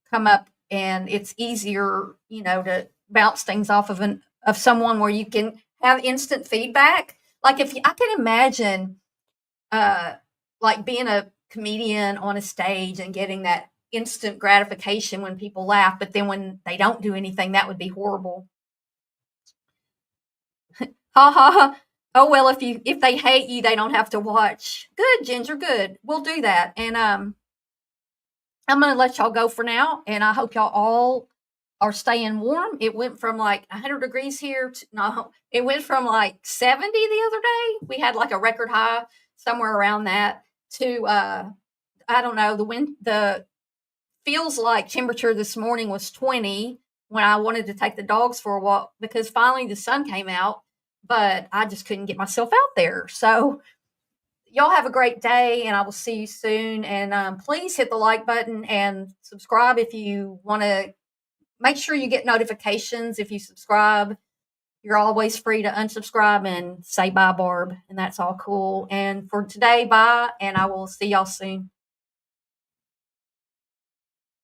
A: come up, and it's easier, to bounce things off of someone where you can have instant feedback. Like I can imagine, like being a comedian on a stage and getting that instant gratification when people laugh, but then when they don't do anything, that would be horrible. Ha ha ha. Oh, well, if they hate you, they don't have to watch. Good, Ginger, good. We'll do that. And I'm going to let y'all go for now, and I hope y'all all are staying warm. It went from like 100 degrees here it went from like 70 the other day. We had like a record high somewhere around that to I don't know, the feels like temperature this morning was 20 when I wanted to take the dogs for a walk because finally the sun came out, but I just couldn't get myself out there. So y'all have a great day, and I will see you soon. And please hit the like button and subscribe if you want to. Make sure you get notifications if you subscribe. You're always free to unsubscribe and say bye, Barb, and that's all cool. And for today, bye, and I will see y'all soon.